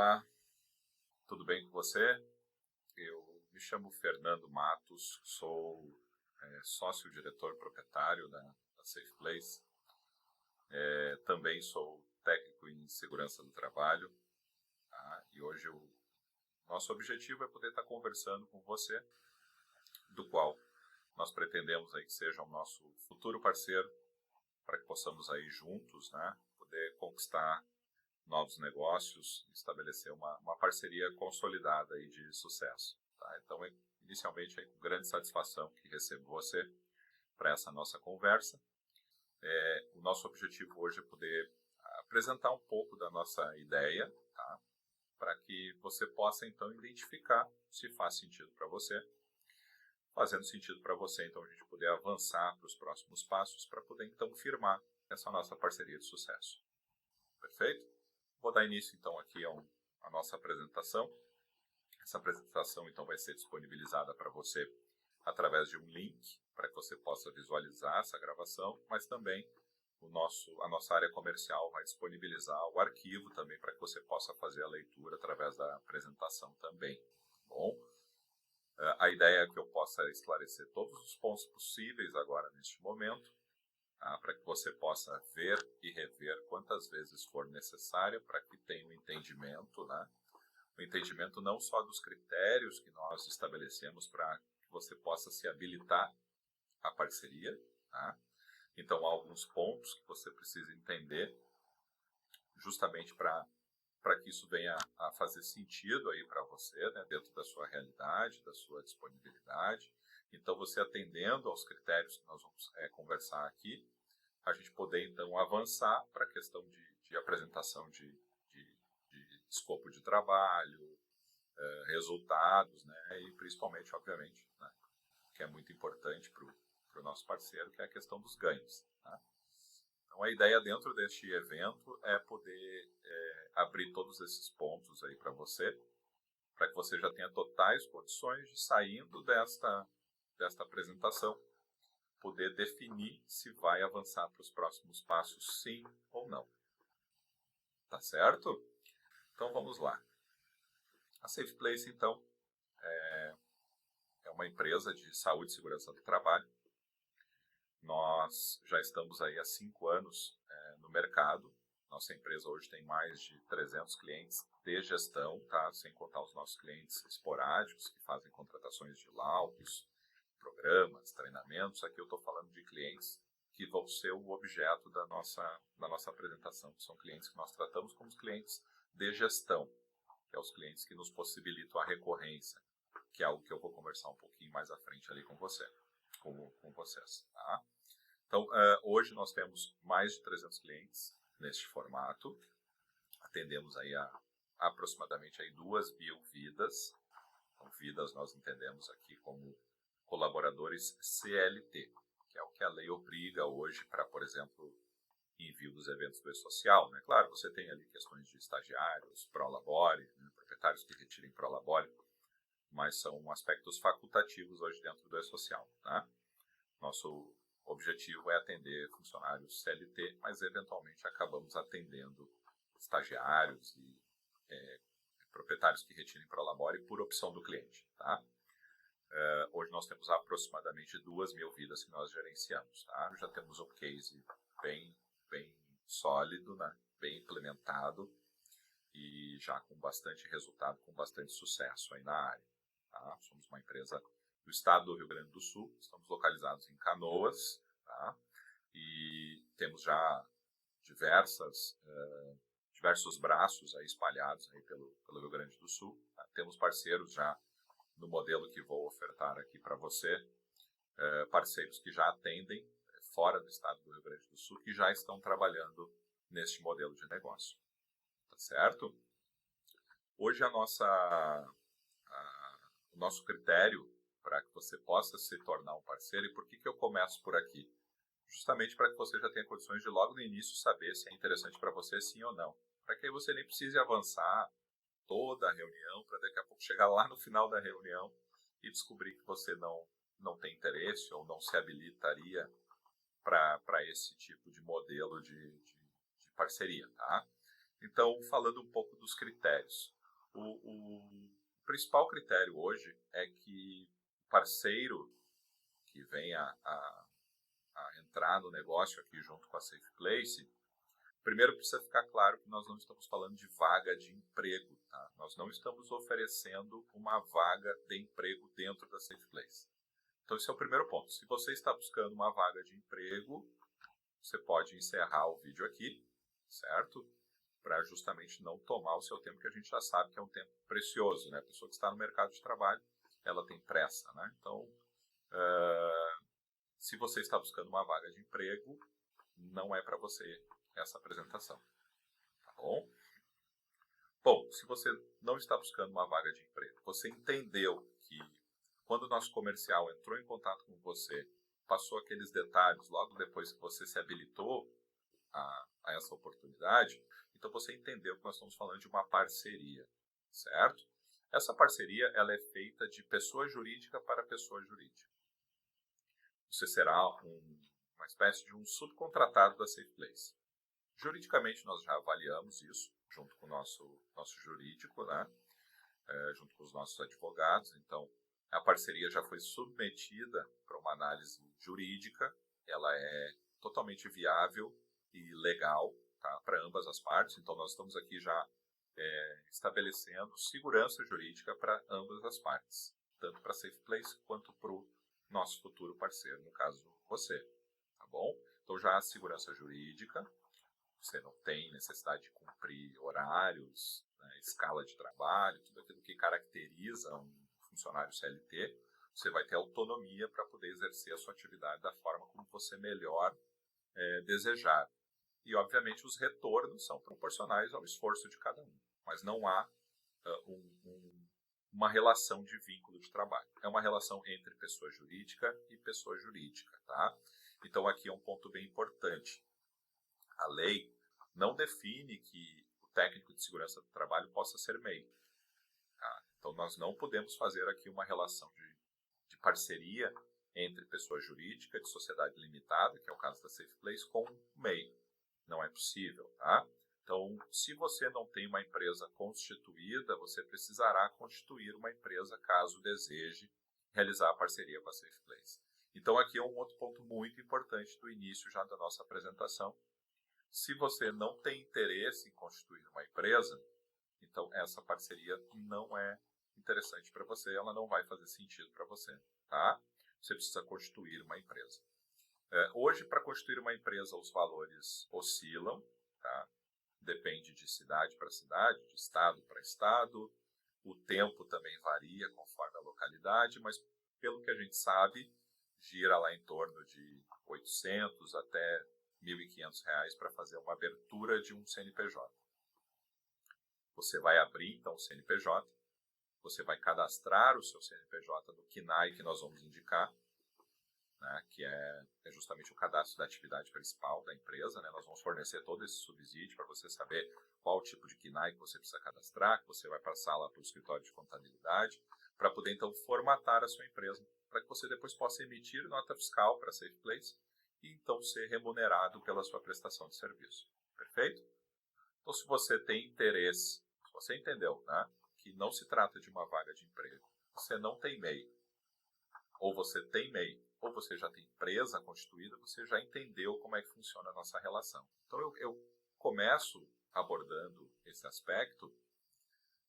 Olá, tudo bem com você? Eu me chamo Fernando Matos, sou sócio-diretor proprietário da Safe Place. Também sou técnico em segurança do trabalho, tá? E hoje o nosso objetivo é poder estar conversando com você, do qual nós pretendemos aí que seja o nosso futuro parceiro, para que possamos aí juntos, né, poder conquistar novos negócios, estabelecer uma parceria consolidada aí de sucesso. Tá? Então, inicialmente, é com grande satisfação que recebo você para essa nossa conversa. O nosso objetivo hoje é poder apresentar um pouco da nossa ideia, tá? Para que você possa, então, identificar se faz sentido para você. Fazendo sentido para você, então, a gente poder avançar para os próximos passos para poder, então, firmar essa nossa parceria de sucesso. Perfeito? Vou dar início, então, aqui a nossa apresentação. Essa apresentação, então, vai ser disponibilizada para você através de um link, para que você possa visualizar essa gravação, mas também a nossa área comercial vai disponibilizar o arquivo também, para que você possa fazer a leitura através da apresentação também. Bom, a ideia é que eu possa esclarecer todos os pontos possíveis agora, neste momento, para que você possa ver e rever quantas vezes for necessário para que tenha um entendimento, né? O entendimento não só dos critérios que nós estabelecemos para que você possa se habilitar à parceria, tá? Então, há alguns pontos que você precisa entender justamente para que isso venha a fazer sentido aí para você, né, dentro da sua realidade, da sua disponibilidade. Então, você atendendo aos critérios que nós vamos conversar aqui, a gente poder, então, avançar para a questão de apresentação de escopo de trabalho, resultados, né, e principalmente, obviamente, né, que é muito importante para o nosso parceiro, que é a questão dos ganhos. Tá? Então, a ideia dentro deste evento é poder abrir todos esses pontos aí para você, para que você já tenha totais condições de, saindo desta apresentação, poder definir se vai avançar para os próximos passos, sim ou não. Tá certo? Então, vamos lá. A Safe Place, então, é uma empresa de saúde e segurança do trabalho. Nós já estamos aí há 5 anos no mercado. Nossa empresa hoje tem mais de 300 clientes de gestão, tá? Sem contar os nossos clientes esporádicos, que fazem contratações de laudos, programas, treinamentos. Aqui eu estou falando de clientes que vão ser o objeto da nossa apresentação, que são clientes que nós tratamos como os clientes de gestão, que são os clientes que nos possibilitam a recorrência, que é algo que eu vou conversar um pouquinho mais à frente ali com vocês. Tá? Então, hoje nós temos mais de 300 clientes neste formato, atendemos aí a aproximadamente aí 2.000 vidas. Então, vidas nós entendemos aqui como colaboradores CLT, que é o que a lei obriga hoje para, por exemplo, envio dos eventos do E-Social. Né? Claro, você tem ali questões de estagiários, prolabore, né? Proprietários que retirem prolabore, mas são aspectos facultativos hoje dentro do E-Social. Tá? Nosso objetivo é atender funcionários CLT, mas eventualmente acabamos atendendo estagiários e proprietários que retirem prolabore por opção do cliente. Tá? Hoje nós temos aproximadamente 2.000 vidas que nós gerenciamos. Tá? Já temos um case bem sólido, né? Bem implementado e já com bastante resultado, com bastante sucesso aí na área. Tá? Somos uma empresa do estado do Rio Grande do Sul, estamos localizados em Canoas, tá? E temos já diversos braços aí espalhados aí pelo Rio Grande do Sul. Tá? Temos parceiros já no modelo que vou ofertar aqui para você, parceiros que já atendem fora do estado do Rio Grande do Sul, que já estão trabalhando neste modelo de negócio. Tá certo? Hoje o nosso critério para que você possa se tornar um parceiro, e por que eu começo por aqui? Justamente para que você já tenha condições de logo no início saber se é interessante para você sim ou não. Para que aí você nem precise avançar toda a reunião, para daqui a pouco chegar lá no final da reunião e descobrir que você não tem interesse ou não se habilitaria para esse tipo de modelo de parceria. Tá? Então, falando um pouco dos critérios. O principal critério hoje é que o parceiro que vem a entrar no negócio aqui junto com a Safe Place, primeiro precisa ficar claro que nós não estamos falando de vaga de emprego, tá? Nós não estamos oferecendo uma vaga de emprego dentro da Safe Place. Então, esse é o primeiro ponto. Se você está buscando uma vaga de emprego, você pode encerrar o vídeo aqui, certo? Para justamente não tomar o seu tempo, que a gente já sabe que é um tempo precioso, né? A pessoa que está no mercado de trabalho, ela tem pressa, né? Então, se você está buscando uma vaga de emprego, não é para você essa apresentação, tá bom? Bom, se você não está buscando uma vaga de emprego, você entendeu que quando o nosso comercial entrou em contato com você, passou aqueles detalhes logo depois que você se habilitou a essa oportunidade, então você entendeu que nós estamos falando de uma parceria, certo? Essa parceria ela é feita de pessoa jurídica para pessoa jurídica. Você será uma espécie de um subcontratado da Safe Place. Juridicamente nós já avaliamos isso junto com o nosso jurídico, né? Junto com os nossos advogados. Então a parceria já foi submetida para uma análise jurídica, ela é totalmente viável e legal, tá, para ambas as partes. Então nós estamos aqui já estabelecendo segurança jurídica para ambas as partes, tanto para a Safe Place quanto para o nosso futuro parceiro, no caso você, tá bom? Então já há segurança jurídica, você não tem necessidade de cumprir horários, né, escala de trabalho, tudo aquilo que caracteriza um funcionário CLT, você vai ter autonomia para poder exercer a sua atividade da forma como você melhor desejar. E, obviamente, os retornos são proporcionais ao esforço de cada um, mas não há uma relação de vínculo de trabalho. É uma relação entre pessoa jurídica e pessoa jurídica, tá? Então, aqui é um ponto bem importante. A lei não define que o técnico de segurança do trabalho possa ser MEI. Tá? Então, nós não podemos fazer aqui uma relação de parceria entre pessoa jurídica de sociedade limitada, que é o caso da Safe Place, com MEI. Não é possível, tá? Então, se você não tem uma empresa constituída, você precisará constituir uma empresa caso deseje realizar a parceria com a Safe Place. Então, aqui é um outro ponto muito importante do início já da nossa apresentação. Se você não tem interesse em constituir uma empresa, então essa parceria não é interessante para você, ela não vai fazer sentido para você, tá? Você precisa constituir uma empresa. Hoje, para constituir uma empresa, os valores oscilam, tá? Depende de cidade para cidade, de estado para estado, o tempo também varia conforme a localidade, mas pelo que a gente sabe, gira lá em torno de 800 até R$1.500 para fazer uma abertura de um CNPJ. Você vai abrir, então, o CNPJ, você vai cadastrar o seu CNPJ no CNAE que nós vamos indicar, né, que é justamente o cadastro da atividade principal da empresa, né? Nós vamos fornecer todo esse subsídio para você saber qual tipo de CNAE que você precisa cadastrar, que você vai passar lá para o escritório de contabilidade, para poder então formatar a sua empresa, para que você depois possa emitir nota fiscal para a Safe Place e então ser remunerado pela sua prestação de serviço. Perfeito? Então, se você tem interesse, se você entendeu, né, que não se trata de uma vaga de emprego, você não tem MEI, ou você tem MEI, ou você já tem empresa constituída, você já entendeu como é que funciona a nossa relação. Então, eu começo abordando esse aspecto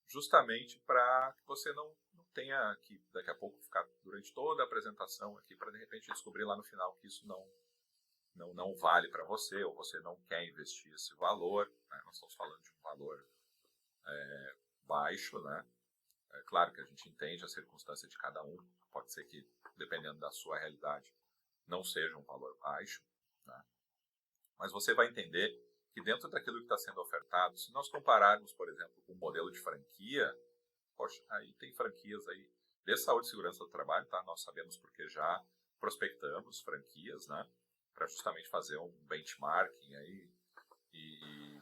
justamente para que você não tenha que, daqui a pouco, ficar durante toda a apresentação aqui para, de repente, descobrir lá no final que isso não vale para você, ou você não quer investir esse valor, né? Nós estamos falando de um valor baixo, né? É claro que a gente entende a circunstância de cada um, pode ser que, dependendo da sua realidade, não seja um valor baixo, né? Mas você vai entender que dentro daquilo que está sendo ofertado, se nós compararmos, por exemplo, com um modelo de franquia, poxa, aí tem franquias aí de saúde e segurança do trabalho, tá? Nós sabemos porque já prospectamos franquias, né? Para justamente fazer um benchmarking aí e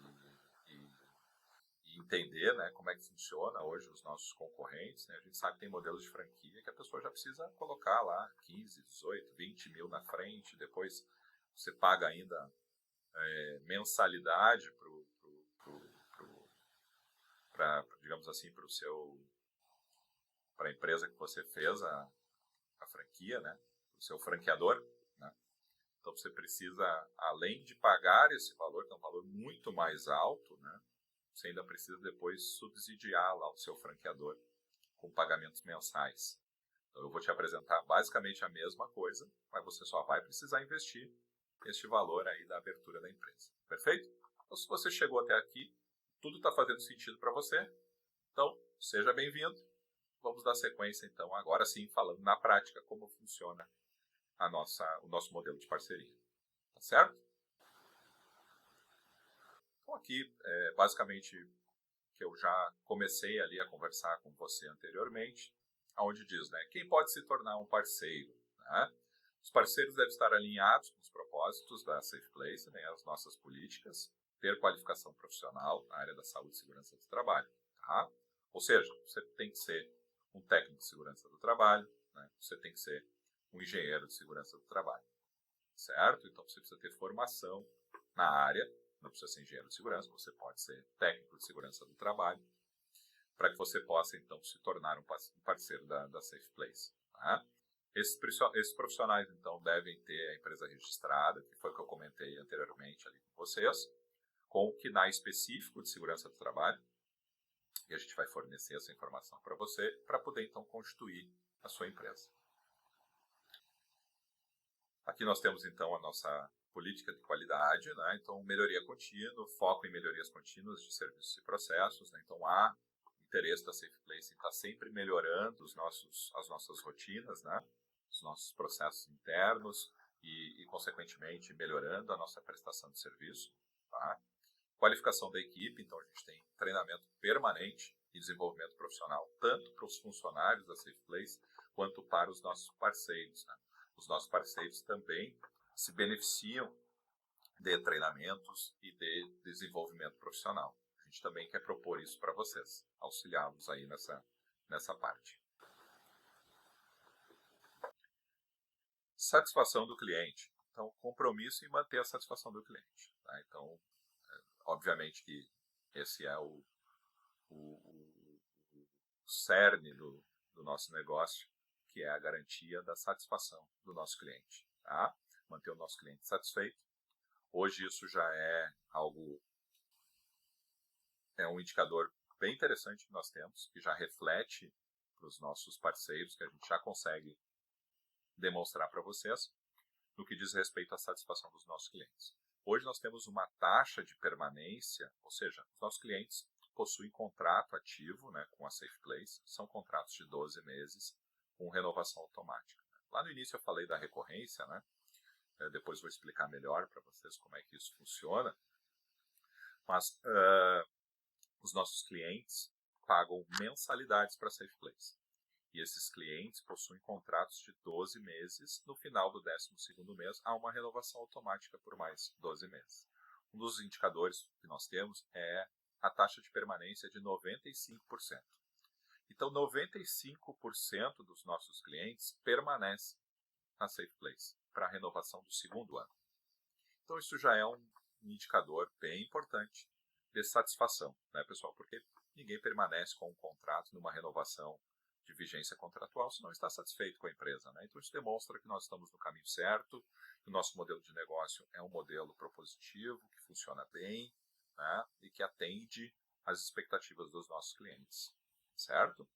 entender, né, como é que funciona hoje os nossos concorrentes, né? A gente sabe que tem modelos de franquia que a pessoa já precisa colocar lá 15, 18, 20 mil na frente, depois você paga ainda mensalidade para o digamos assim, para a empresa que você fez a franquia, né? O seu franqueador, né? Então você precisa, além de pagar esse valor, que é um valor muito mais alto, né? Você ainda precisa depois subsidiar lá o seu franqueador com pagamentos mensais. Então eu vou te apresentar basicamente a mesma coisa, mas você só vai precisar investir este valor aí da abertura da empresa. Perfeito? Então se você chegou até aqui, tudo está fazendo sentido para você, então seja bem-vindo. Vamos dar sequência então, agora sim, falando na prática como funciona o nosso modelo de parceria. Tá certo? Então aqui, basicamente, que eu já comecei ali a conversar com você anteriormente, onde diz, né, quem pode se tornar um parceiro, né? Os parceiros devem estar alinhados com os propósitos da Safe Place, né, as nossas políticas, ter qualificação profissional na área da saúde e segurança do trabalho. Tá? Ou seja, você tem que ser um técnico de segurança do trabalho, né? Você tem que ser um engenheiro de segurança do trabalho, certo? Então você precisa ter formação na área, não precisa ser engenheiro de segurança, você pode ser técnico de segurança do trabalho, para que você possa então se tornar um parceiro da Safe Place. Tá? Esses profissionais então devem ter a empresa registrada, que foi o que eu comentei anteriormente ali com vocês, com o KNAI específico de segurança do trabalho, e a gente vai fornecer essa informação para você, para poder então constituir a sua empresa. Aqui nós temos então a nossa política de qualidade, né? Então melhoria contínua, foco em melhorias contínuas de serviços e processos, né? Então há interesse da Safe Place em estar sempre melhorando as nossas rotinas, né? Os nossos processos internos e consequentemente melhorando a nossa prestação de serviço. Tá? Qualificação da equipe, então a gente tem treinamento permanente e desenvolvimento profissional, tanto para os funcionários da Safe Place, quanto para os nossos parceiros. Né? Os nossos parceiros também se beneficiam de treinamentos e de desenvolvimento profissional. A gente também quer propor isso para vocês, auxiliá-los aí nessa parte. Satisfação do cliente. Então, compromisso em manter a satisfação do cliente. Tá? Então, obviamente que esse é o cerne do nosso negócio, que é a garantia da satisfação do nosso cliente. Tá? Manter o nosso cliente satisfeito. Hoje isso já é um indicador bem interessante que nós temos, que já reflete para os nossos parceiros, que a gente já consegue demonstrar para vocês, no que diz respeito à satisfação dos nossos clientes. Hoje nós temos uma taxa de permanência, ou seja, os nossos clientes possuem contrato ativo, né, com a Safe Place, são contratos de 12 meses com renovação automática. Lá no início eu falei da recorrência, né, depois vou explicar melhor para vocês como é que isso funciona, mas os nossos clientes pagam mensalidades para a Safe Place. E esses clientes possuem contratos de 12 meses. No final do 12º mês, há uma renovação automática por mais 12 meses. Um dos indicadores que nós temos é a taxa de permanência de 95%. Então, 95% dos nossos clientes permanecem na Safe Place para a renovação do 2º ano. Então, isso já é um indicador bem importante de satisfação, né, pessoal? Porque ninguém permanece com um contrato numa renovação de vigência contratual se não está satisfeito com a empresa. Né? Então, isso demonstra que nós estamos no caminho certo, que o nosso modelo de negócio é um modelo propositivo, que funciona bem, né? E que atende às expectativas dos nossos clientes. Certo?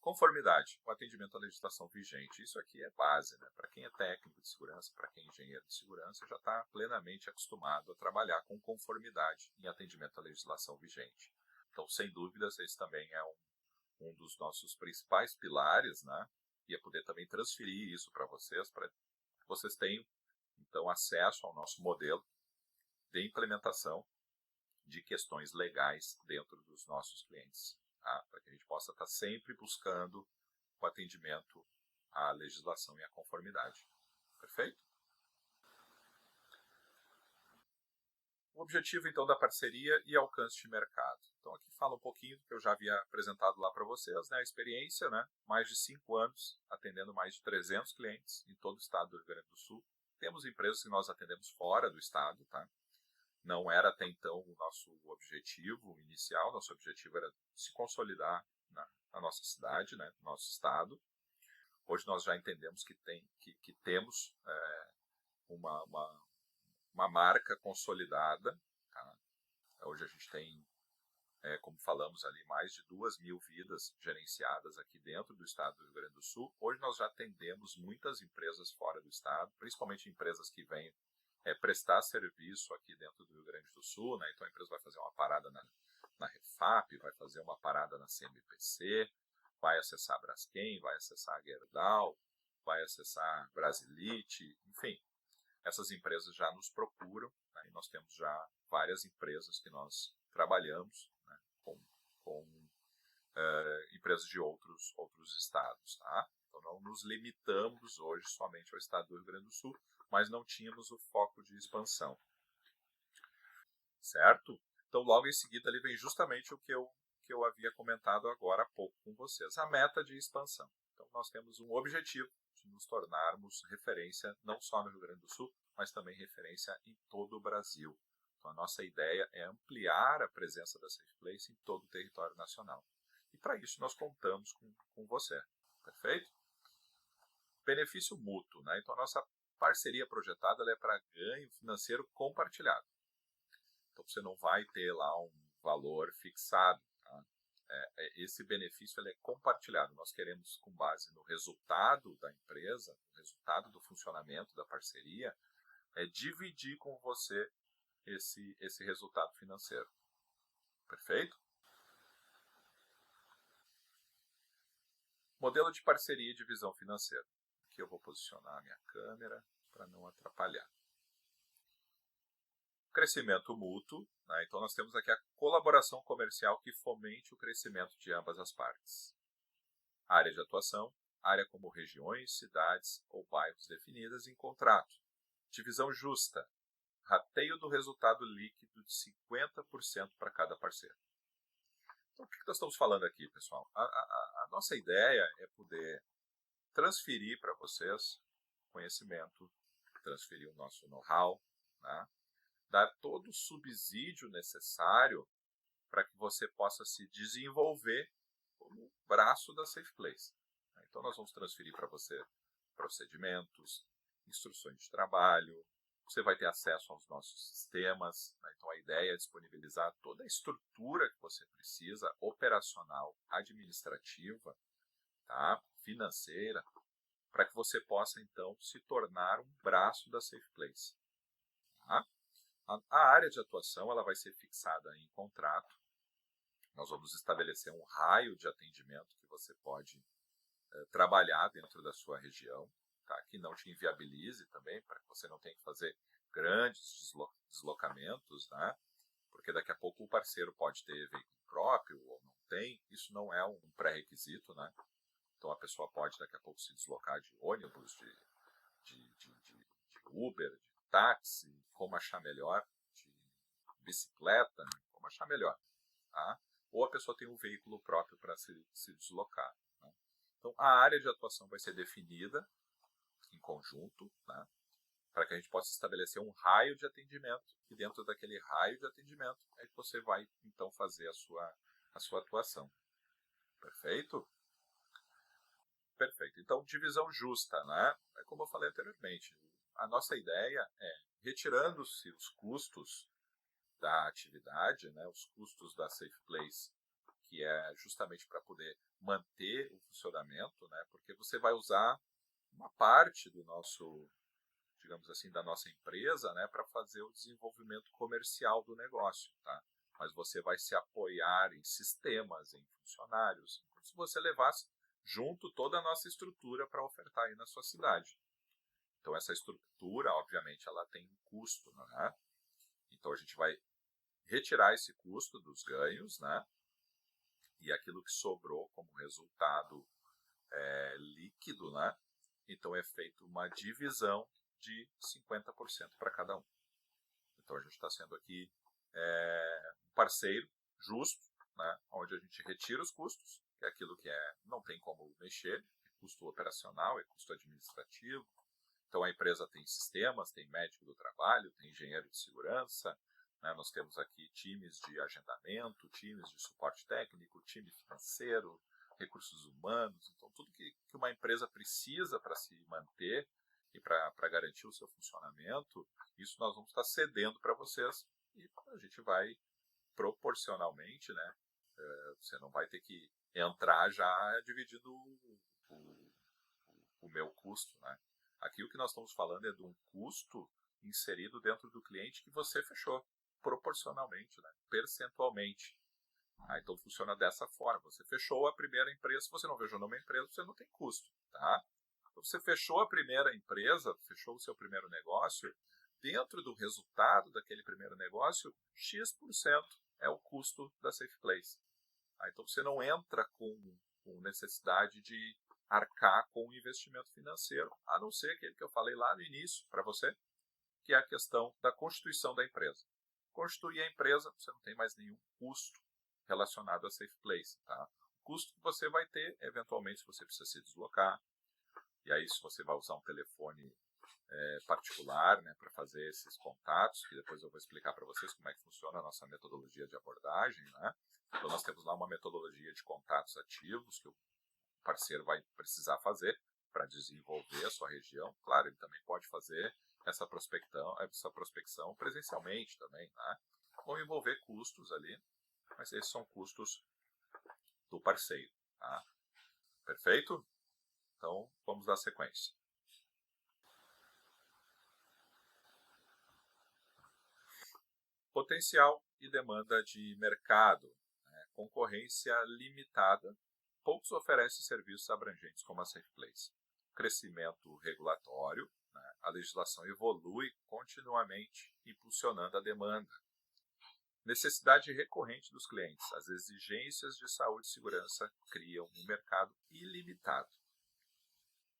Conformidade, o atendimento à legislação vigente. Isso aqui é base, né? Para quem é técnico de segurança, para quem é engenheiro de segurança, já está plenamente acostumado a trabalhar com conformidade em atendimento à legislação vigente. Então, sem dúvidas, esse também é um dos nossos principais pilares, né? E é poder também transferir isso para que vocês tenham, então, acesso ao nosso modelo de implementação de questões legais dentro dos nossos clientes. Tá? Para que a gente possa estar sempre buscando o atendimento à legislação e à conformidade. Perfeito? O objetivo, então, da parceria e alcance de mercado. Então, aqui fala um pouquinho do que eu já havia apresentado lá para vocês, né? A experiência, né? Mais de 5 anos, atendendo mais de 300 clientes em todo o estado do Rio Grande do Sul. Temos empresas que nós atendemos fora do estado, tá? não era até então o nosso objetivo inicial. Nosso objetivo era se consolidar na nossa cidade, né, no nosso estado. Hoje nós já entendemos que temos uma marca consolidada. Tá? Hoje a gente tem, como falamos ali, mais de 2.000 vidas gerenciadas aqui dentro do estado do Rio Grande do Sul. Hoje nós já atendemos muitas empresas fora do estado, principalmente empresas que vêm prestar serviço aqui dentro do Rio Grande do Sul. Né? Então a empresa vai fazer uma parada na Refap, vai fazer uma parada na CMPC, vai acessar a Braskem, vai acessar a Gerdau, vai acessar a Brasilite, enfim. Essas empresas já nos procuram, né, e nós temos já várias empresas que nós trabalhamos, né, com empresas de outros estados. Tá? Então não nos limitamos hoje somente ao estado do Rio Grande do Sul, mas não tínhamos o foco de expansão. Certo? Então logo em seguida ali vem justamente o que eu havia comentado agora há pouco com vocês, a meta de expansão. Então nós temos um objetivo de nos tornarmos referência não só no Rio Grande do Sul, mas também referência em todo o Brasil. Então a nossa ideia é ampliar a presença da Safe Place em todo o território nacional. E para isso nós contamos com você. Perfeito? Benefício mútuo. Né? Então a nossa parceria projetada ela é para ganho financeiro compartilhado. Então você não vai ter lá um valor fixado. Tá? Esse benefício ele é compartilhado. Nós queremos, com base no resultado da empresa, no resultado do funcionamento da parceria, dividir com você esse resultado financeiro. Perfeito? Modelo de parceria e divisão financeira. Aqui eu vou posicionar a minha câmera para não atrapalhar. Crescimento mútuo. Né? Então nós temos aqui a colaboração comercial que fomente o crescimento de ambas as partes. Área de atuação. Área como regiões, cidades ou bairros definidas em contrato. Divisão justa. Rateio do resultado líquido de 50% para cada parceiro. Então, o que nós estamos falando aqui, pessoal? A nossa ideia é poder transferir para vocês conhecimento, transferir o nosso know-how, né? Dar todo o subsídio necessário para que você possa se desenvolver como braço da Safe Place. Então, nós vamos transferir para você procedimentos, instruções de trabalho, você vai ter acesso aos nossos sistemas. Né? Então, a ideia é disponibilizar toda a estrutura que você precisa, operacional, administrativa, tá? Financeira, para que você possa, então, se tornar um braço da Safe Place. Tá? A área de atuação ela vai ser fixada em contrato. Nós vamos estabelecer um raio de atendimento que você pode trabalhar dentro da sua região, tá? Que não te inviabilize também, para que você não tenha que fazer grandes deslocamentos, né? Porque daqui a pouco o parceiro pode ter veículo próprio ou não tem. Isso não é um pré-requisito, né? Então a pessoa pode daqui a pouco se deslocar de ônibus, de Uber, de táxi, como achar melhor, de bicicleta, como achar melhor. Tá? Ou a pessoa tem um veículo próprio para se deslocar. Né? Então a área de atuação vai ser definida em conjunto, né? Para que a gente possa estabelecer um raio de atendimento, e dentro daquele raio de atendimento é que você vai então fazer a sua atuação. Perfeito? Perfeito. Então, divisão justa, né? Como eu falei anteriormente, a nossa ideia é, retirando-se os custos da atividade, né, os custos da Safe Place, que é justamente para poder manter o funcionamento, né, porque você vai usar uma parte do nosso, digamos assim, da nossa empresa, né, para fazer o desenvolvimento comercial do negócio, tá? Mas você vai se apoiar em sistemas, em funcionários, como se você levasse junto toda a nossa estrutura para ofertar aí na sua cidade. Então essa estrutura, obviamente, ela tem um custo, né? Então a gente vai retirar esse custo dos ganhos, né? E aquilo que sobrou como resultado líquido, né? Então é feita uma divisão de 50% para cada um. Então a gente está sendo aqui um parceiro justo, né? Onde a gente retira os custos, que é aquilo que não tem como mexer, é custo operacional, é custo administrativo. Então a empresa tem sistemas, tem médico do trabalho, tem engenheiro de segurança, né? Nós temos aqui times de agendamento, times de suporte técnico, time financeiro, recursos humanos. Então, tudo que uma empresa precisa para se manter e para garantir o seu funcionamento, isso nós vamos estar cedendo para vocês e a gente vai proporcionalmente, né? Você não vai ter que entrar já dividindo o meu custo, né? Aqui o que nós estamos falando é de um custo inserido dentro do cliente que você fechou proporcionalmente, né? Percentualmente. Então funciona dessa forma. Você fechou a primeira empresa, se você não fechou numa empresa, você não tem custo, tá? Então você fechou a primeira empresa, fechou o seu primeiro negócio, dentro do resultado daquele primeiro negócio, X% é o custo da Safe Place. Então você não entra com necessidade de arcar com o investimento financeiro, a não ser aquele que eu falei lá no início para você, que é a questão da constituição da empresa. Constituir a empresa, você não tem mais nenhum custo relacionado a Safe Place. Tá? O custo que você vai ter, eventualmente, se você precisa se deslocar, e aí se você vai usar um telefone particular, né, para fazer esses contatos, que depois eu vou explicar para vocês como é que funciona a nossa metodologia de abordagem. Né? Então nós temos lá uma metodologia de contatos ativos que o parceiro vai precisar fazer para desenvolver a sua região. Claro, ele também pode fazer essa prospecção presencialmente também. Né? Vão envolver custos ali, mas esses são custos do parceiro. Tá? Perfeito? Então vamos dar sequência. Potencial e demanda de mercado, né? Concorrência limitada, poucos oferecem serviços abrangentes como a Safe Place. Crescimento regulatório, né? A legislação evolui continuamente, impulsionando a demanda. Necessidade recorrente dos clientes, as exigências de saúde e segurança criam um mercado ilimitado.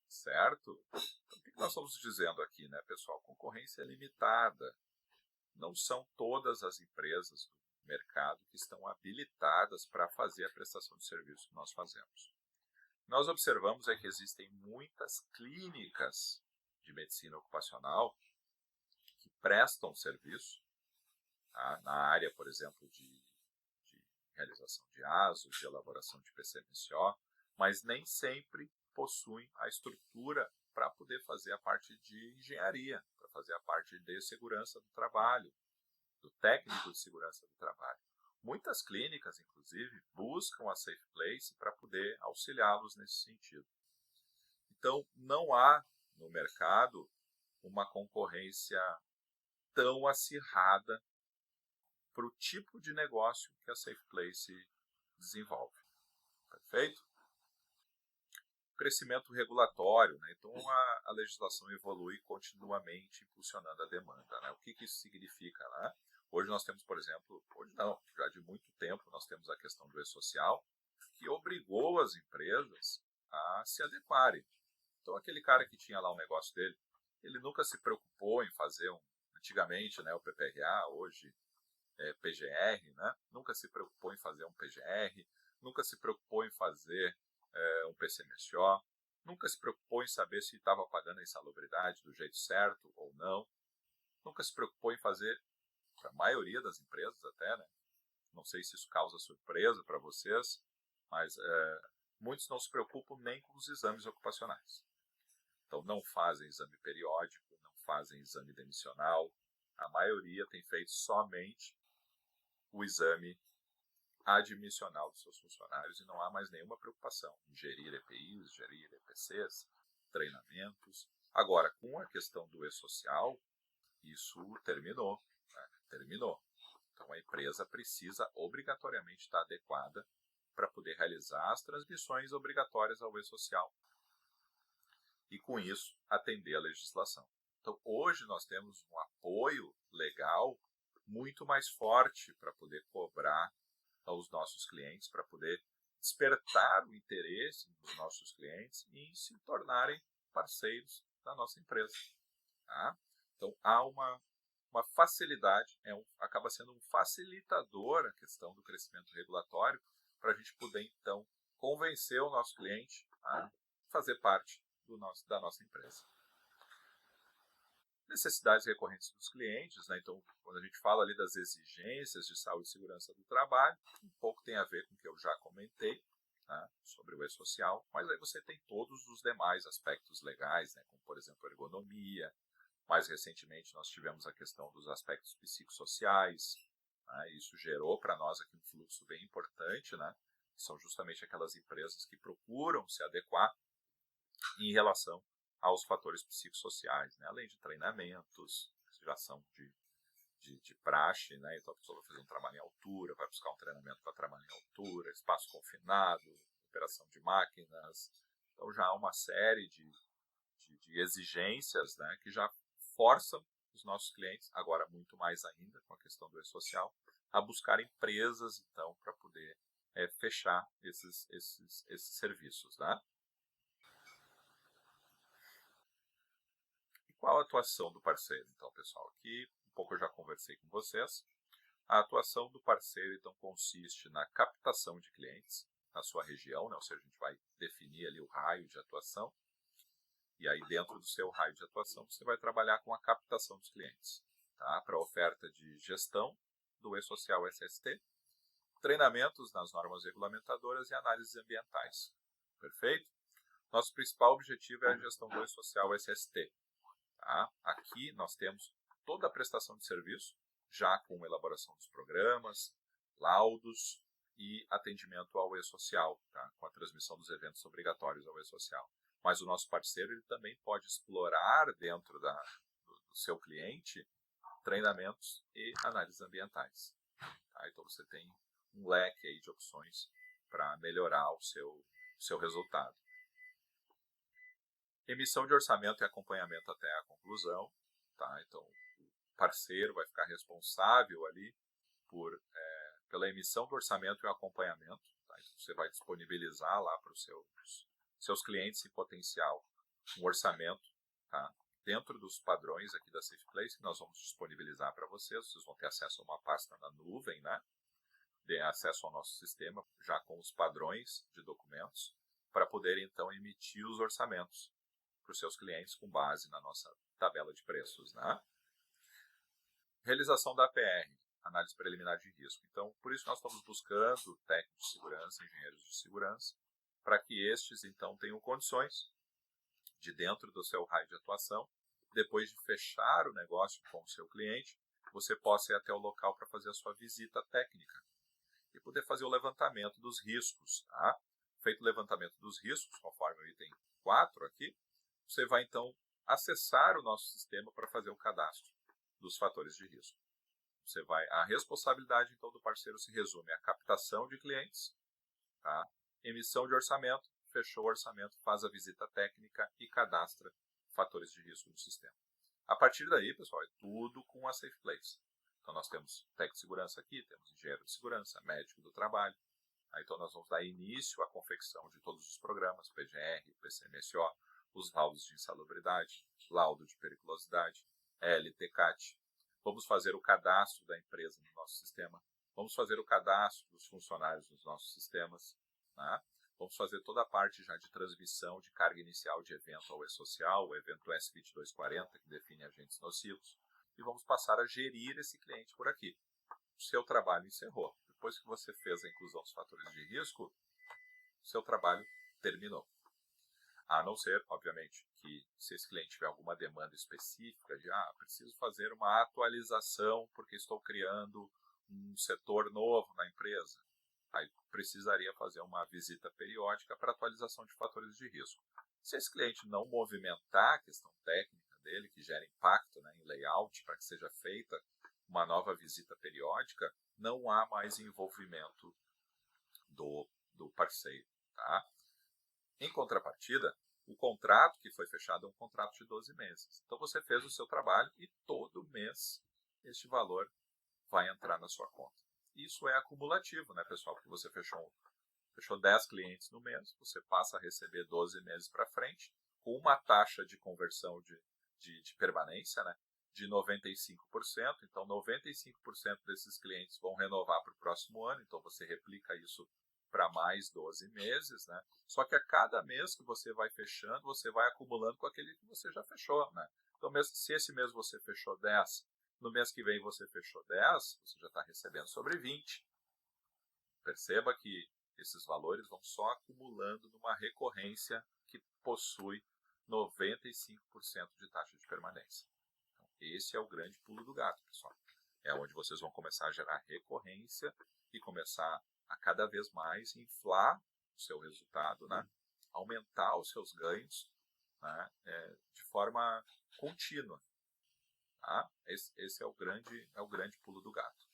Certo? Então, o que nós estamos dizendo aqui, né, pessoal? Concorrência limitada. Não são todas as empresas do mercado que estão habilitadas para fazer a prestação de serviço que nós fazemos. Nós observamos que existem muitas clínicas de medicina ocupacional que prestam serviço, tá? Na área, por exemplo, de realização de ASO, de elaboração de PCMSO, mas nem sempre possuem a estrutura para poder fazer a parte de engenharia, para fazer a parte de segurança do trabalho, do técnico de segurança do trabalho. Muitas clínicas, inclusive, buscam a Safe Place para poder auxiliá-los nesse sentido. Então, não há no mercado uma concorrência tão acirrada para o tipo de negócio que a Safe Place desenvolve. Perfeito? Crescimento regulatório, né? Então a legislação evolui continuamente, impulsionando a demanda. Né? O que isso significa? Né? Hoje nós temos, por exemplo, hoje não, já de muito tempo nós temos a questão do e-social, que obrigou as empresas a se adequarem. Então aquele cara que tinha lá o negócio dele, ele nunca se preocupou em fazer antigamente, né, o PPRA, hoje é PGR, né? Nunca se preocupou em fazer um PGR, nunca se preocupou em fazer um PCMSO, nunca se preocupou em saber se estava pagando a insalubridade do jeito certo ou não, nunca se preocupou em fazer, para a maioria das empresas até, né? Não sei se isso causa surpresa para vocês, mas muitos não se preocupam nem com os exames ocupacionais. Então não fazem exame periódico, não fazem exame demissional, a maioria tem feito somente o exame admissional dos seus funcionários e não há mais nenhuma preocupação em gerir EPIs, gerir EPCs, treinamentos. Agora, com a questão do e-social, isso terminou, né? Terminou. Então, a empresa precisa obrigatoriamente estar adequada para poder realizar as transmissões obrigatórias ao e-social e, com isso, atender a legislação. Então, hoje nós temos um apoio legal muito mais forte para poder cobrar aos nossos clientes, para poder despertar o interesse dos nossos clientes em se tornarem parceiros da nossa empresa. Tá? Então, há uma facilidade, acaba sendo um facilitador a questão do crescimento regulatório para a gente poder, então, convencer o nosso cliente a fazer parte da nossa empresa. necessidades recorrentes dos clientes, né? Então, quando a gente fala ali das exigências de saúde e segurança do trabalho, um pouco tem a ver com o que eu já comentei, né, sobre o e-social, mas aí você tem todos os demais aspectos legais, né, como, por exemplo, ergonomia. Mais recentemente, nós tivemos a questão dos aspectos psicossociais, né, isso gerou para nós aqui um fluxo bem importante, né, que são justamente aquelas empresas que procuram se adequar em relação aos fatores psicossociais, né, além de treinamentos, geração de praxe, né, então a pessoa vai fazer um trabalho em altura, vai buscar um treinamento para trabalho em altura, espaço confinado, operação de máquinas, então já há uma série de exigências, né, que já forçam os nossos clientes, agora muito mais ainda com a questão do e-social, a buscar empresas, então, para poder fechar esses serviços, né? E qual a atuação do parceiro, então, pessoal? Aqui, um pouco eu já conversei com vocês. A atuação do parceiro, então, consiste na captação de clientes na sua região, né? Ou seja, a gente vai definir ali o raio de atuação. E aí, dentro do seu raio de atuação, você vai trabalhar com a captação dos clientes, tá? Para oferta de gestão do e-social SST, treinamentos nas normas regulamentadoras e análises ambientais. Perfeito? Nosso principal objetivo é a gestão do e-social SST. Tá? Aqui nós temos toda a prestação de serviço, já com elaboração dos programas, laudos e atendimento ao e-social, tá? Com a transmissão dos eventos obrigatórios ao e-social. Mas o nosso parceiro ele também pode explorar dentro do seu cliente treinamentos e análises ambientais. Tá? Então você tem um leque aí de opções para melhorar o seu resultado. Emissão de orçamento e acompanhamento até a conclusão. Tá? Então o parceiro vai ficar responsável ali pela emissão do orçamento e o acompanhamento. Tá? Então, você vai disponibilizar lá para os seus clientes em potencial um orçamento, tá? Dentro dos padrões aqui da Safe Place, que nós vamos disponibilizar para vocês. Vocês vão ter acesso a uma pasta na nuvem, né? Ter acesso ao nosso sistema, já com os padrões de documentos, para poder então emitir os orçamentos para os seus clientes com base na nossa tabela de preços, né? Realização da APR, análise preliminar de risco. Então, por isso nós estamos buscando técnicos de segurança, engenheiros de segurança, para que estes então tenham condições de, dentro do seu raio de atuação, depois de fechar o negócio com o seu cliente, você possa ir até o local para fazer a sua visita técnica e poder fazer o levantamento dos riscos. Tá? Feito o levantamento dos riscos, conforme o item 4 aqui, você vai então acessar o nosso sistema para fazer o cadastro dos fatores de risco. A responsabilidade então do parceiro se resume à captação de clientes, tá? Emissão de orçamento, fechou o orçamento, faz a visita técnica e cadastra fatores de risco no sistema. A partir daí, pessoal, é tudo com a Safe Place. Então nós temos técnico de segurança aqui, temos engenheiro de segurança, médico do trabalho. Então nós vamos dar início à confecção de todos os programas, PGR, PCMSO, os laudos de insalubridade, laudo de periculosidade, LTCAT. Vamos fazer o cadastro da empresa no nosso sistema. Vamos fazer o cadastro dos funcionários nos nossos sistemas. Né? Vamos fazer toda a parte já de transmissão de carga inicial de evento ao e-social, o evento S2240, que define agentes nocivos. E vamos passar a gerir esse cliente por aqui. O seu trabalho encerrou. Depois que você fez a inclusão dos fatores de risco, o seu trabalho terminou. A não ser, obviamente, que se esse cliente tiver alguma demanda específica de preciso fazer uma atualização porque estou criando um setor novo na empresa, aí precisaria fazer uma visita periódica para atualização de fatores de risco. Se esse cliente não movimentar a questão técnica dele, que gera impacto, né, em layout, para que seja feita uma nova visita periódica, não há mais envolvimento do parceiro. Tá? Em contrapartida, o contrato que foi fechado é um contrato de 12 meses. Então você fez o seu trabalho e todo mês este valor vai entrar na sua conta. Isso é acumulativo, né, pessoal? Porque você fechou 10 clientes no mês, você passa a receber 12 meses para frente, com uma taxa de conversão de permanência, né, de 95%. Então 95% desses clientes vão renovar para o próximo ano, então você replica isso para mais 12 meses, né? Só que a cada mês que você vai fechando, você vai acumulando com aquele que você já fechou, né? Então, se esse mês você fechou 10, no mês que vem você fechou 10, você já está recebendo sobre 20. Perceba que esses valores vão só acumulando numa recorrência que possui 95% de taxa de permanência. Então, esse é o grande pulo do gato, pessoal. É onde vocês vão começar a gerar recorrência e começar a cada vez mais inflar o seu resultado, né? Aumentar os seus ganhos, né? De forma contínua. Tá? Esse é o grande pulo do gato.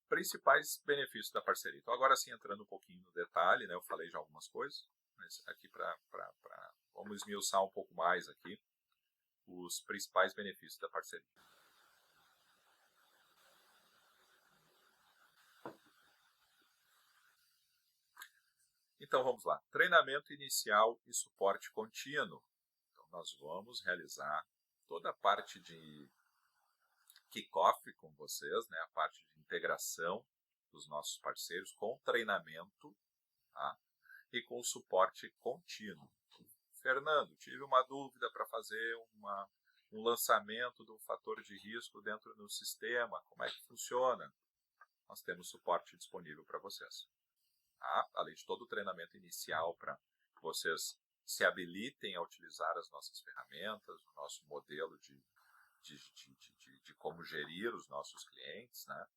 Principais benefícios da parceria. Então, agora sim, entrando um pouquinho no detalhe, né? Eu falei já algumas coisas, mas aqui vamos esmiuçar um pouco mais aqui os principais benefícios da parceria. Então, vamos lá. Treinamento inicial e suporte contínuo. Então, nós vamos realizar toda a parte de kickoff com vocês, né? A parte de integração dos nossos parceiros com treinamento, tá? E com suporte contínuo. Fernando, tive uma dúvida para fazer um lançamento do fator de risco dentro do sistema. Como é que funciona? Nós temos suporte disponível para vocês. Tá? Além de todo o treinamento inicial para que vocês se habilitem a utilizar as nossas ferramentas, o nosso modelo de como gerir os nossos clientes, né?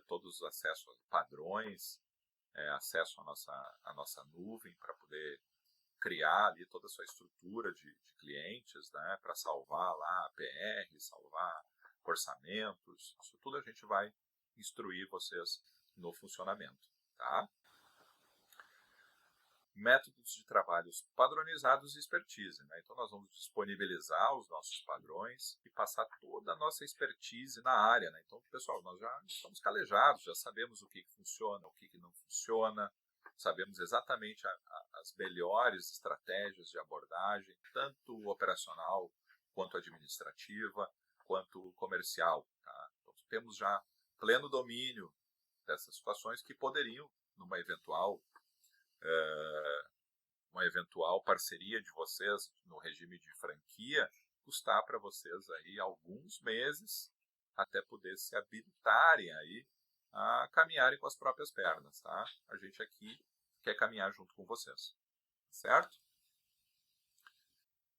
Todos os acessos a padrões, acesso à nossa nuvem para poder criar ali toda a sua estrutura de clientes, né? Para salvar lá APR, salvar orçamentos, isso tudo a gente vai instruir vocês no funcionamento, tá? Métodos de trabalhos padronizados e expertise, né? Então, nós vamos disponibilizar os nossos padrões e passar toda a nossa expertise na área, né? Então, pessoal, nós já estamos calejados, já sabemos o que funciona, o que não funciona, sabemos exatamente as melhores estratégias de abordagem, tanto operacional, quanto administrativa, quanto comercial, tá? Então, temos já pleno domínio dessas situações que poderiam, numa eventual parceria de vocês no regime de franquia, custar para vocês aí alguns meses até poder se habilitarem aí a caminharem com as próprias pernas, tá? A gente aqui quer caminhar junto com vocês, certo?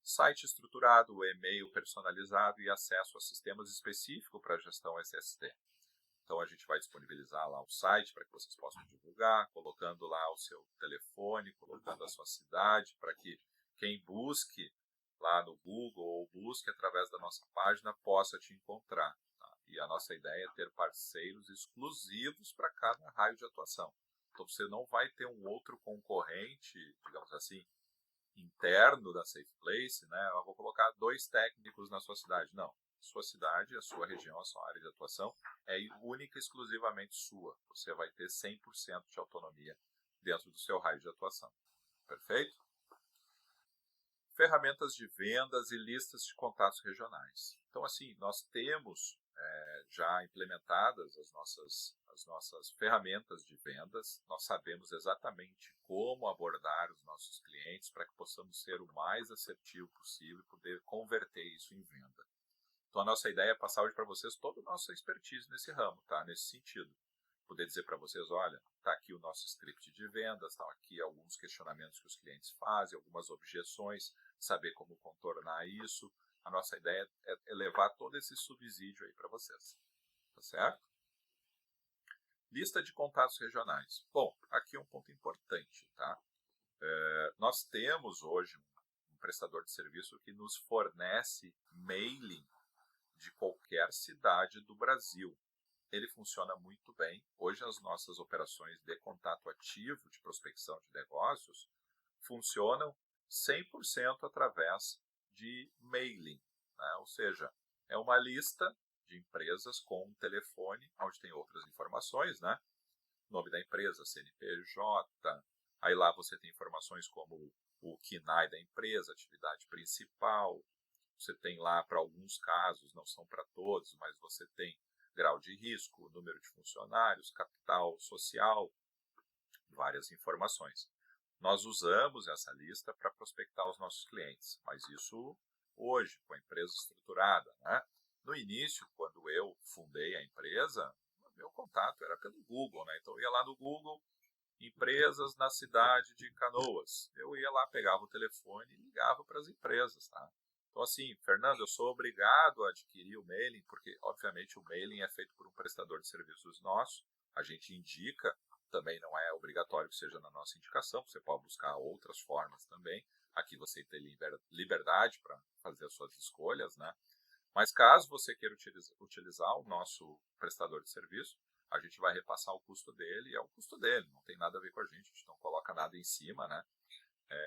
Site estruturado, e-mail personalizado e acesso a sistemas específicos para a gestão SST. Então, a gente vai disponibilizar lá o site para que vocês possam divulgar, colocando lá o seu telefone, colocando a sua cidade, para que quem busque lá no Google ou busque através da nossa página possa te encontrar. Tá? E a nossa ideia é ter parceiros exclusivos para cada raio de atuação. Então, você não vai ter um outro concorrente, digamos assim, interno da Safe Place, né? Eu vou colocar 2 técnicos na sua cidade. Não. Sua cidade, a sua região, a sua área de atuação é única e exclusivamente sua. Você vai ter 100% de autonomia dentro do seu raio de atuação. Perfeito? Ferramentas de vendas e listas de contatos regionais. Então, assim, nós temos já implementadas as nossas ferramentas de vendas. Nós sabemos exatamente como abordar os nossos clientes para que possamos ser o mais assertivo possível e poder converter isso em venda. Então, a nossa ideia é passar hoje para vocês toda a nossa expertise nesse ramo, tá? Nesse sentido. Poder dizer para vocês, olha, está aqui o nosso script de vendas, estão aqui alguns questionamentos que os clientes fazem, algumas objeções, saber como contornar isso. A nossa ideia é levar todo esse subsídio aí para vocês, tá certo? Lista de contatos regionais. Bom, aqui é um ponto importante, tá? Nós temos hoje um prestador de serviço que nos fornece mailing de qualquer cidade do Brasil. Ele funciona muito bem. Hoje as nossas operações de contato ativo, de prospecção de negócios, funcionam 100% através de mailing, né? Ou seja, é uma lista de empresas com um telefone, onde tem outras informações, né? Nome da empresa, CNPJ, aí lá você tem informações como o KNAI da empresa, atividade principal. Você tem lá, para alguns casos, não são para todos, mas você tem grau de risco, número de funcionários, capital social, várias informações. nós usamos essa lista para prospectar os nossos clientes, mas isso hoje, com a empresa estruturada, né? No início, quando eu fundei a empresa, meu contato era pelo Google, né? Então eu ia lá no Google, empresas na cidade de Canoas. Eu ia lá, pegava o telefone e ligava para as empresas, tá? Então assim, Fernando, eu sou obrigado a adquirir o mailing, porque obviamente o mailing é feito por um prestador de serviços nosso, a gente indica, também não é obrigatório que seja na nossa indicação, você pode buscar outras formas também, aqui você tem liberdade para fazer as suas escolhas, né? Mas caso você queira utilizar o nosso prestador de serviço, a gente vai repassar o custo dele e é o custo dele, não tem nada a ver com a gente não coloca nada em cima, né?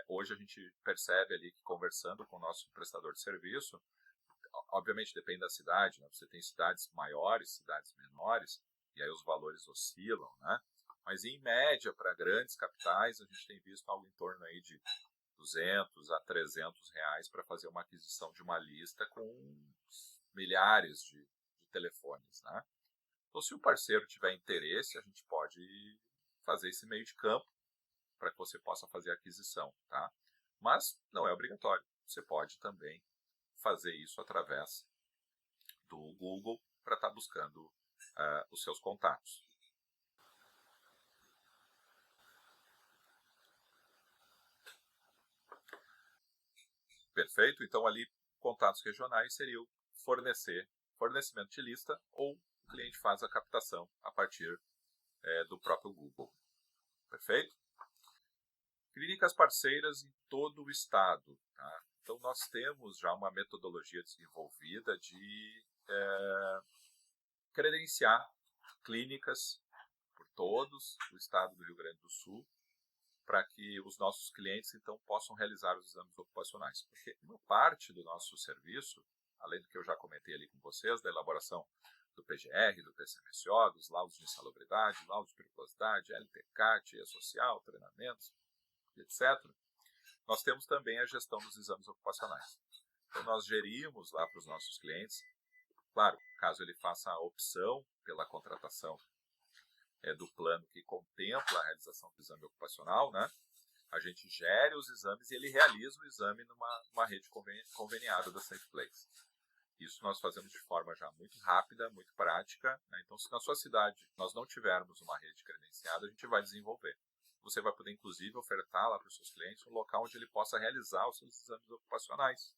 Hoje a gente percebe ali que conversando com o nosso prestador de serviço, obviamente depende da cidade, né? Você tem cidades maiores, cidades menores, e aí os valores oscilam, né? Mas em média, para grandes capitais, a gente tem visto algo em torno aí de 200 a 300 reais para fazer uma aquisição de uma lista com milhares de telefones, né? Então, se o parceiro tiver interesse, a gente pode fazer esse meio de campo para que você possa fazer a aquisição, tá? Mas não é obrigatório. Você pode também fazer isso através do Google para estar buscando os seus contatos. Perfeito? Então, ali, contatos regionais seriam fornecimento de lista ou o cliente faz a captação a partir do próprio Google. Perfeito? Clínicas parceiras em todo o estado. Tá? Então, nós temos já uma metodologia desenvolvida de credenciar clínicas por todos o estado do Rio Grande do Sul, para que os nossos clientes, então, possam realizar os exames ocupacionais. Porque uma parte do nosso serviço, além do que eu já comentei ali com vocês, da elaboração do PGR, do PCMSO, dos laudos de insalubridade, laudos de periculosidade, LTK, TIA social, treinamentos, etc., nós temos também a gestão dos exames ocupacionais. Então, nós gerimos lá para os nossos clientes, claro, caso ele faça a opção pela contratação do plano que contempla a realização do exame ocupacional, né? A gente gere os exames e ele realiza o exame numa rede conveniada da SafePlace. Isso nós fazemos de forma já muito rápida, muito prática, né? Então, se na sua cidade nós não tivermos uma rede credenciada, a gente vai desenvolver. Você vai poder, inclusive, ofertar lá para os seus clientes um local onde ele possa realizar os seus exames ocupacionais.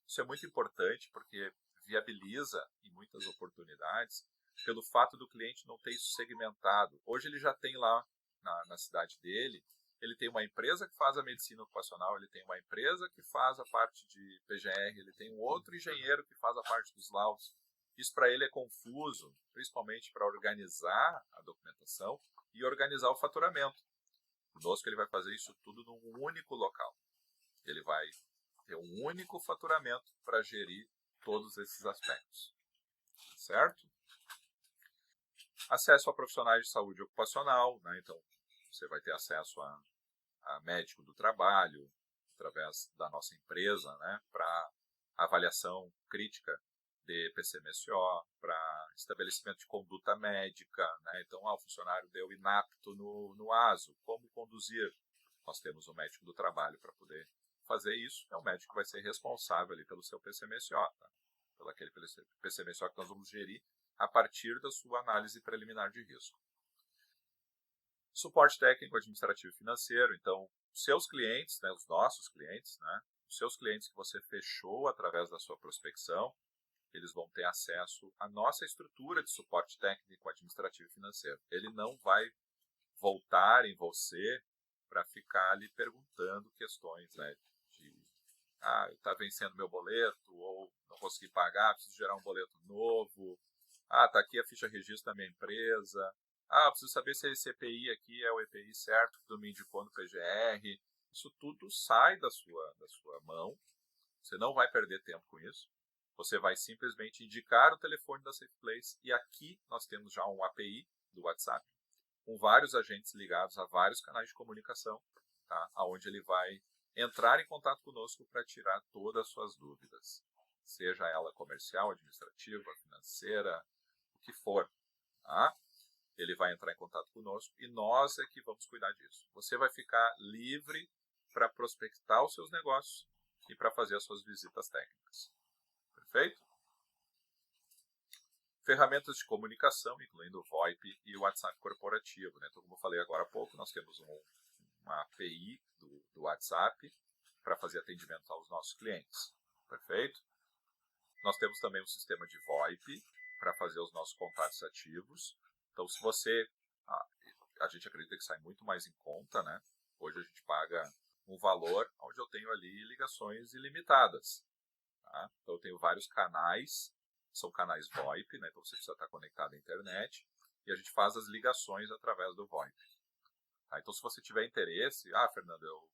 Isso é muito importante porque viabiliza, em muitas oportunidades, pelo fato do cliente não ter isso segmentado. Hoje ele já tem lá na cidade dele, ele tem uma empresa que faz a medicina ocupacional, ele tem uma empresa que faz a parte de PGR, ele tem um outro engenheiro que faz a parte dos laudos. Isso para ele é confuso, principalmente para organizar a documentação e organizar o faturamento. Conosco ele vai fazer isso tudo num único local. Ele vai ter um único faturamento para gerir todos esses aspectos. Certo? Acesso a profissionais de saúde ocupacional, né? Então você vai ter acesso a médico do trabalho, através da nossa empresa, né? Para avaliação crítica de PCMSO, para estabelecimento de conduta médica, né? Então, o funcionário deu inapto no ASO, como conduzir? Nós temos um médico do trabalho para poder fazer isso, é o médico que vai ser responsável ali pelo seu PCMSO, tá? Pelo aquele PCMSO que nós vamos gerir a partir da sua análise preliminar de risco. Suporte técnico, administrativo e financeiro. Então, os seus clientes, né, os nossos clientes, né, os seus clientes que você fechou através da sua prospecção, eles vão ter acesso à nossa estrutura de suporte técnico, administrativo e financeiro. Ele não vai voltar em você para ficar ali perguntando questões, né, de está vencendo meu boleto, ou não consegui pagar, preciso gerar um boleto novo, está aqui a ficha registro da minha empresa, preciso saber se esse EPI aqui é o EPI certo que tu me indicou no PGR. Isso tudo sai da sua mão, você não vai perder tempo com isso, você vai simplesmente indicar o telefone da SafePlace e aqui nós temos já um API do WhatsApp, com vários agentes ligados a vários canais de comunicação, tá? Onde ele vai entrar em contato conosco para tirar todas as suas dúvidas, seja ela comercial, administrativa, financeira, o que for. Tá? ele vai entrar em contato conosco e nós é que vamos cuidar disso. Você vai ficar livre para prospectar os seus negócios e para fazer as suas visitas técnicas. Perfeito? Ferramentas de comunicação, incluindo o VoIP e o WhatsApp corporativo, né? Então, como eu falei agora há pouco, nós temos uma API do WhatsApp para fazer atendimento aos nossos clientes. Perfeito? Nós temos também um sistema de VoIP para fazer os nossos contatos ativos. Então, se você... A gente acredita que sai muito mais em conta, né? Hoje a gente paga um valor onde eu tenho ali ligações ilimitadas. Tá? Então, eu tenho vários canais, são canais VoIP, né? Então você precisa estar conectado à internet, e a gente faz as ligações através do VoIP. Tá? Então, se você tiver interesse, Fernando, eu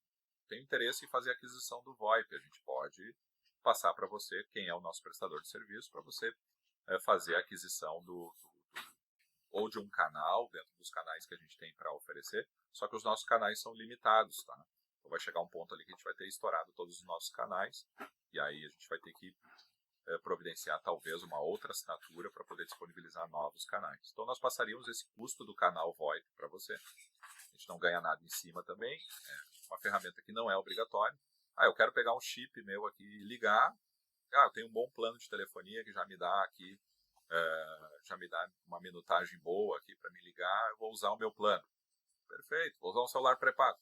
tenho interesse em fazer a aquisição do VoIP, a gente pode passar para você quem é o nosso prestador de serviço, para você fazer a aquisição ou de um canal, dentro dos canais que a gente tem para oferecer, só que os nossos canais são limitados, tá? Então vai chegar um ponto ali que a gente vai ter estourado todos os nossos canais, e aí a gente vai ter que providenciar talvez uma outra assinatura para poder disponibilizar novos canais. Então nós passaríamos esse custo do canal VoIP para você. A gente não ganha nada em cima também, é uma ferramenta que não é obrigatória. Eu quero pegar um chip meu aqui e ligar. Eu tenho um bom plano de telefonia que já me dá aqui, já me dá uma minutagem boa aqui para me ligar, eu vou usar o meu plano. Perfeito, vou usar um celular pré-pago.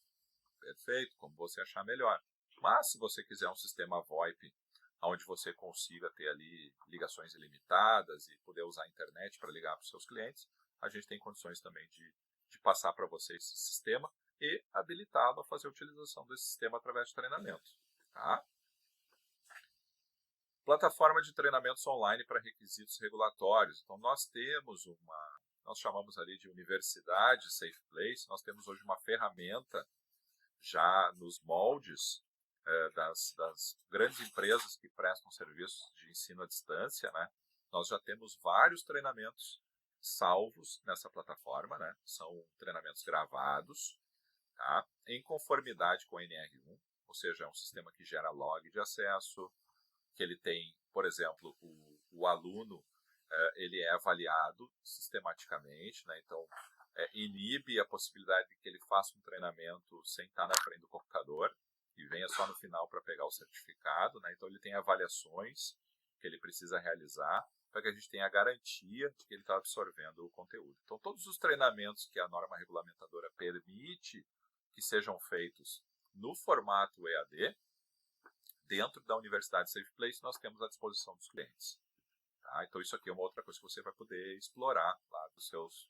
Perfeito, como você achar melhor. Mas se você quiser um sistema VoIP onde você consiga ter ali ligações ilimitadas e poder usar a internet para ligar para os seus clientes, a gente tem condições também de passar para você esse sistema e habilitá-lo a fazer a utilização desse sistema através de treinamento. Tá? Plataforma de treinamentos online para requisitos regulatórios. Então, nós temos nós chamamos ali de Universidade Safe Place, nós temos hoje uma ferramenta já nos moldes das grandes empresas que prestam serviços de ensino à distância, né? Nós já temos vários treinamentos salvos nessa plataforma, né? São treinamentos gravados, tá? Em conformidade com o NR1, ou seja, é um sistema que gera log de acesso, que ele tem, por exemplo, o aluno, ele é avaliado sistematicamente, né? Então, inibe a possibilidade de que ele faça um treinamento sem estar na frente do computador e venha só no final para pegar o certificado, né? Então, ele tem avaliações que ele precisa realizar para que a gente tenha a garantia de que ele está absorvendo o conteúdo. Então, todos os treinamentos que a norma regulamentadora permite que sejam feitos no formato EAD, dentro da Universidade Safe Place, nós temos à disposição dos clientes. Tá? Então, isso aqui é uma outra coisa que você vai poder explorar lá dos seus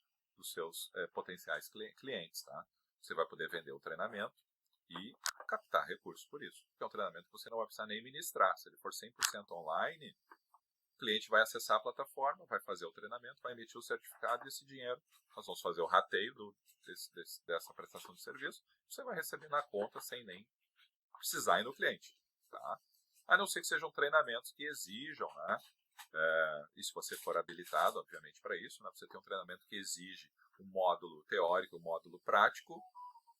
potenciais clientes. Tá? Você vai poder vender o treinamento e captar recursos por isso. Que é um treinamento que você não vai precisar nem ministrar. Se ele for 100% online, o cliente vai acessar a plataforma, vai fazer o treinamento, vai emitir o certificado e esse dinheiro, nós vamos fazer o rateio dessa prestação de serviço, você vai receber na conta sem nem precisar ir no cliente. Tá? A não ser que sejam treinamentos que exijam, né? E se você for habilitado, obviamente, para isso, né? Você tem um treinamento que exige um módulo teórico, um módulo prático.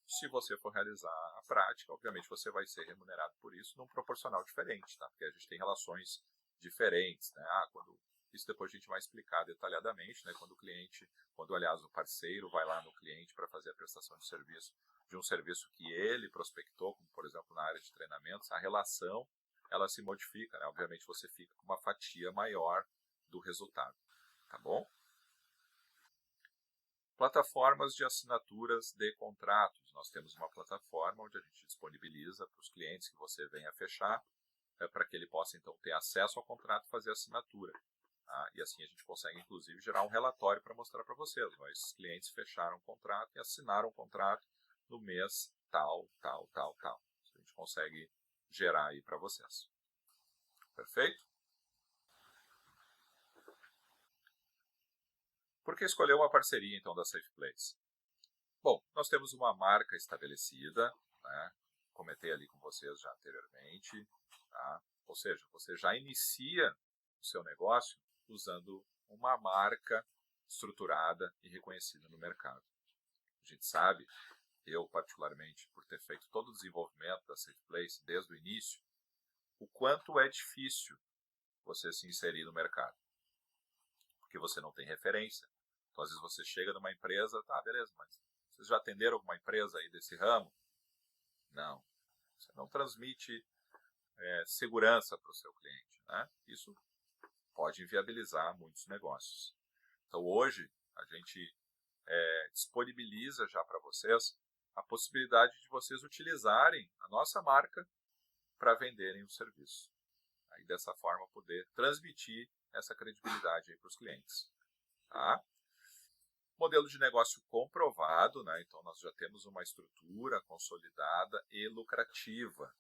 Se você for realizar a prática, obviamente você vai ser remunerado por isso num proporcional diferente, tá? Porque a gente tem relações diferentes, né? Isso depois a gente vai explicar detalhadamente, né? Quando aliás o parceiro vai lá no cliente para fazer a prestação de serviço de um serviço que ele prospectou, como por exemplo na área de treinamentos, a relação ela se modifica, né? Obviamente você fica com uma fatia maior do resultado, tá bom? Plataformas de assinaturas de contratos. Nós temos uma plataforma onde a gente disponibiliza para os clientes que você venha fechar, para que ele possa então ter acesso ao contrato e fazer a assinatura. Tá? E assim a gente consegue inclusive gerar um relatório para mostrar para vocês. Esses clientes fecharam o contrato e assinaram o contrato no mês tal. A gente consegue gerar aí para vocês. Perfeito? Por que escolher uma parceria, então, da Safe Place? Bom, nós temos uma marca estabelecida, né? Comentei ali com vocês já anteriormente, tá? Ou seja, você já inicia o seu negócio usando uma marca estruturada e reconhecida no mercado. A gente sabe, eu particularmente, por ter feito todo o desenvolvimento da Safe Place desde o início, o quanto é difícil você se inserir no mercado. Porque você não tem referência. Então, às vezes você chega numa empresa, tá, beleza, mas vocês já atenderam alguma empresa aí desse ramo? Não. Você não transmite segurança para o seu cliente, né? Isso pode inviabilizar muitos negócios. Então, hoje, a gente disponibiliza já para vocês a possibilidade de vocês utilizarem a nossa marca para venderem o serviço. Aí, dessa forma, poder transmitir essa credibilidade para os clientes. Tá? Modelo de negócio comprovado, né? Então nós já temos uma estrutura consolidada e lucrativa,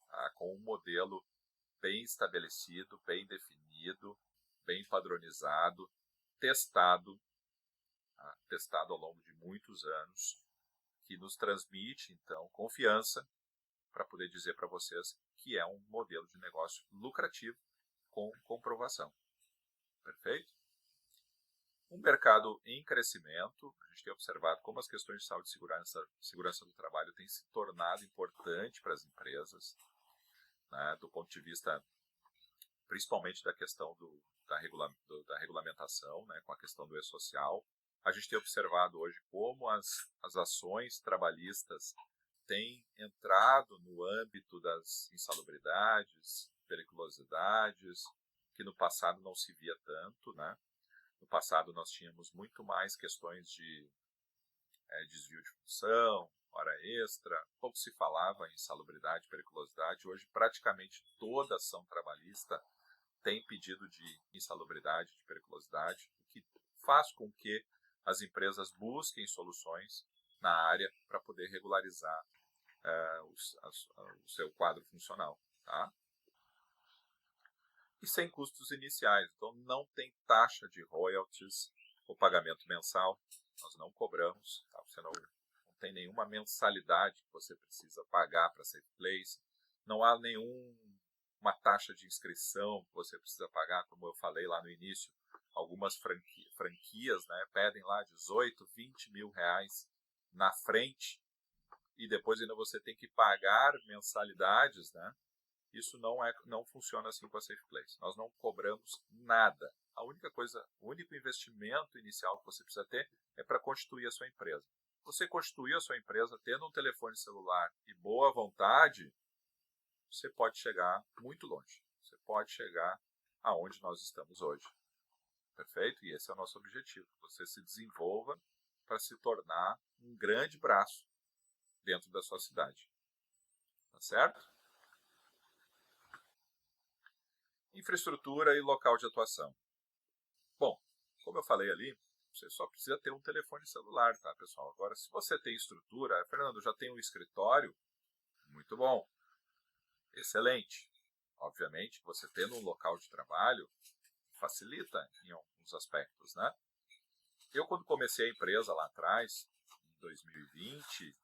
tá? Com um modelo bem estabelecido, bem definido, bem padronizado, testado, tá? Testado ao longo de muitos anos, que nos transmite, então, confiança para poder dizer para vocês que é um modelo de negócio lucrativo com comprovação. Perfeito? Um mercado em crescimento, a gente tem observado como as questões de saúde e segurança do trabalho têm se tornado importante para as empresas, né, do ponto de vista principalmente da questão da regulamentação, né, com a questão do e-social. A gente tem observado hoje como as ações trabalhistas têm entrado no âmbito das insalubridades, periculosidades, que no passado não se via tanto, né? No passado nós tínhamos muito mais questões de desvio de função, hora extra, pouco se falava em insalubridade, periculosidade. Hoje praticamente toda ação trabalhista tem pedido de insalubridade, de periculosidade, o que faz com que as empresas busquem soluções na área para poder regularizar o seu quadro funcional. Tá? E sem custos iniciais. Então, não tem taxa de royalties ou pagamento mensal. Nós não cobramos. Tá? Você não tem nenhuma mensalidade que você precisa pagar para a Safe Place. Não há nenhuma taxa de inscrição que você precisa pagar, como eu falei lá no início. Algumas franquias, né, pedem lá 18, 20 mil reais na frente e depois ainda você tem que pagar mensalidades, né? Isso não funciona assim com a Safe Place. Nós não cobramos nada. A única coisa, o único investimento inicial que você precisa ter é para constituir a sua empresa. Você constituir a sua empresa tendo um telefone celular e boa vontade, você pode chegar muito longe. Você pode chegar aonde nós estamos hoje. Perfeito? E esse é o nosso objetivo. Você se desenvolva para se tornar um grande braço dentro da sua cidade. Tá certo? Infraestrutura e local de atuação. Bom, como eu falei ali, você só precisa ter um telefone celular, tá, pessoal? Agora, se você tem estrutura, Fernando, já tem um escritório, muito bom, excelente. Obviamente, você tendo um local de trabalho, facilita em alguns aspectos, né? Eu, quando comecei a empresa lá atrás, em 2020,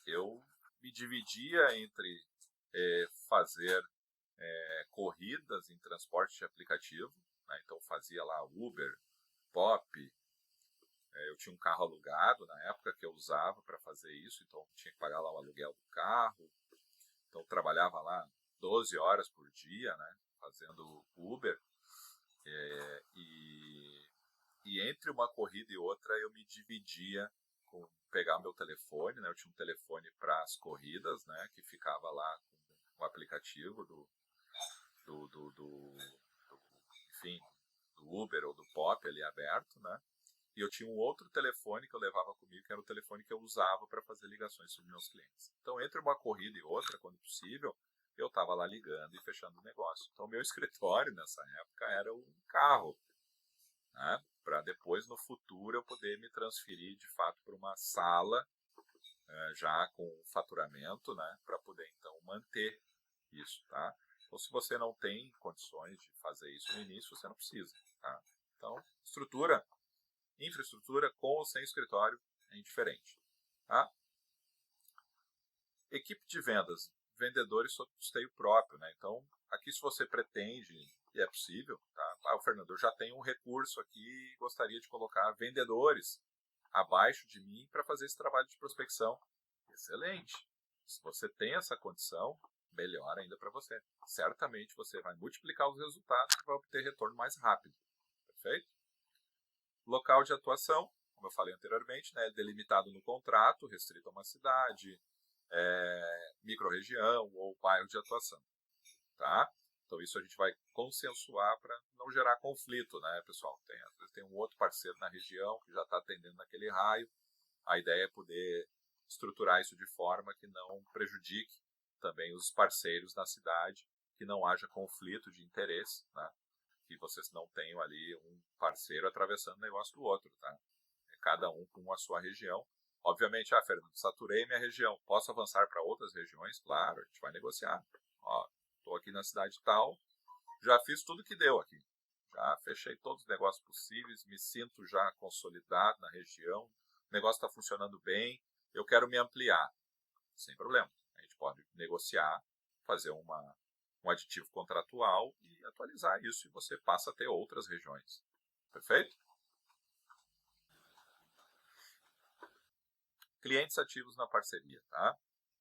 eu me dividia entre fazer corridas em transporte de aplicativo, né? Então fazia lá Uber, Pop, eu tinha um carro alugado na época que eu usava para fazer isso, então tinha que pagar lá o aluguel do carro, então trabalhava lá 12 horas por dia, né, fazendo Uber, e entre uma corrida e outra eu me dividia com pegar meu telefone, né, eu tinha um telefone para as corridas, né, que ficava lá com o aplicativo enfim, do Uber ou do Pop ali aberto, né? E eu tinha um outro telefone que eu levava comigo, que era o telefone que eu usava para fazer ligações sobre meus clientes. Então, entre uma corrida e outra, quando possível, eu estava lá ligando e fechando o negócio. Então, meu escritório nessa época era um carro, né? Para depois, no futuro, eu poder me transferir de fato para uma sala já com faturamento, né? Para poder então manter isso, tá? Então, se você não tem condições de fazer isso no início, você não precisa. Tá? Então, infraestrutura com ou sem escritório é indiferente. Tá? Equipe de vendas, vendedores sob custeio próprio. Né? Então, aqui se você pretende, e é possível, tá? Fernando, eu já tenho um recurso aqui e gostaria de colocar vendedores abaixo de mim para fazer esse trabalho de prospecção. Excelente! Se você tem essa condição, melhor ainda para você. Certamente você vai multiplicar os resultados e vai obter retorno mais rápido. Perfeito? Local de atuação, como eu falei anteriormente, né, delimitado no contrato, restrito a uma cidade, microrregião ou bairro de atuação. Tá? Então isso a gente vai consensuar para não gerar conflito, né, pessoal? Tem um outro parceiro na região que já está atendendo naquele raio. A ideia é poder estruturar isso de forma que não prejudique também os parceiros na cidade, que não haja conflito de interesse, né? Que vocês não tenham ali um parceiro atravessando o negócio do outro, tá? Cada um com a sua região. Obviamente, Fernando, saturei minha região, posso avançar para outras regiões? Claro, a gente vai negociar. Estou aqui na cidade tal, já fiz tudo que deu aqui. Já fechei todos os negócios possíveis, me sinto já consolidado na região, o negócio está funcionando bem, eu quero me ampliar. Sem problema. A gente pode negociar, fazer um aditivo contratual e atualizar isso, e você passa a ter outras regiões. Perfeito? Clientes ativos na parceria, tá?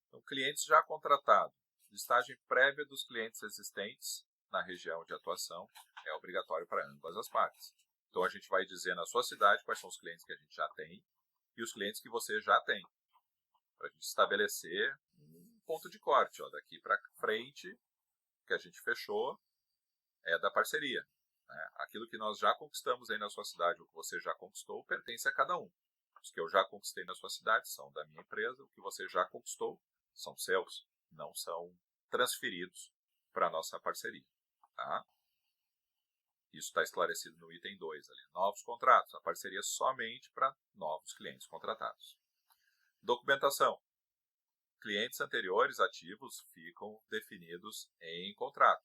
Então, clientes já contratados. Listagem prévia dos clientes existentes na região de atuação é obrigatório para ambas as partes. Então, a gente vai dizer na sua cidade quais são os clientes que a gente já tem e os clientes que você já tem, para a gente estabelecer um ponto de corte. Daqui para frente, que a gente fechou, é da parceria. Né? Aquilo que nós já conquistamos aí na sua cidade, o que você já conquistou, pertence a cada um. Os que eu já conquistei na sua cidade são da minha empresa, o que você já conquistou são seus, não são transferidos para a nossa parceria. Tá? Isso está esclarecido no item 2 ali. Novos contratos, a parceria somente para novos clientes contratados. Documentação. Clientes anteriores ativos ficam definidos em contrato.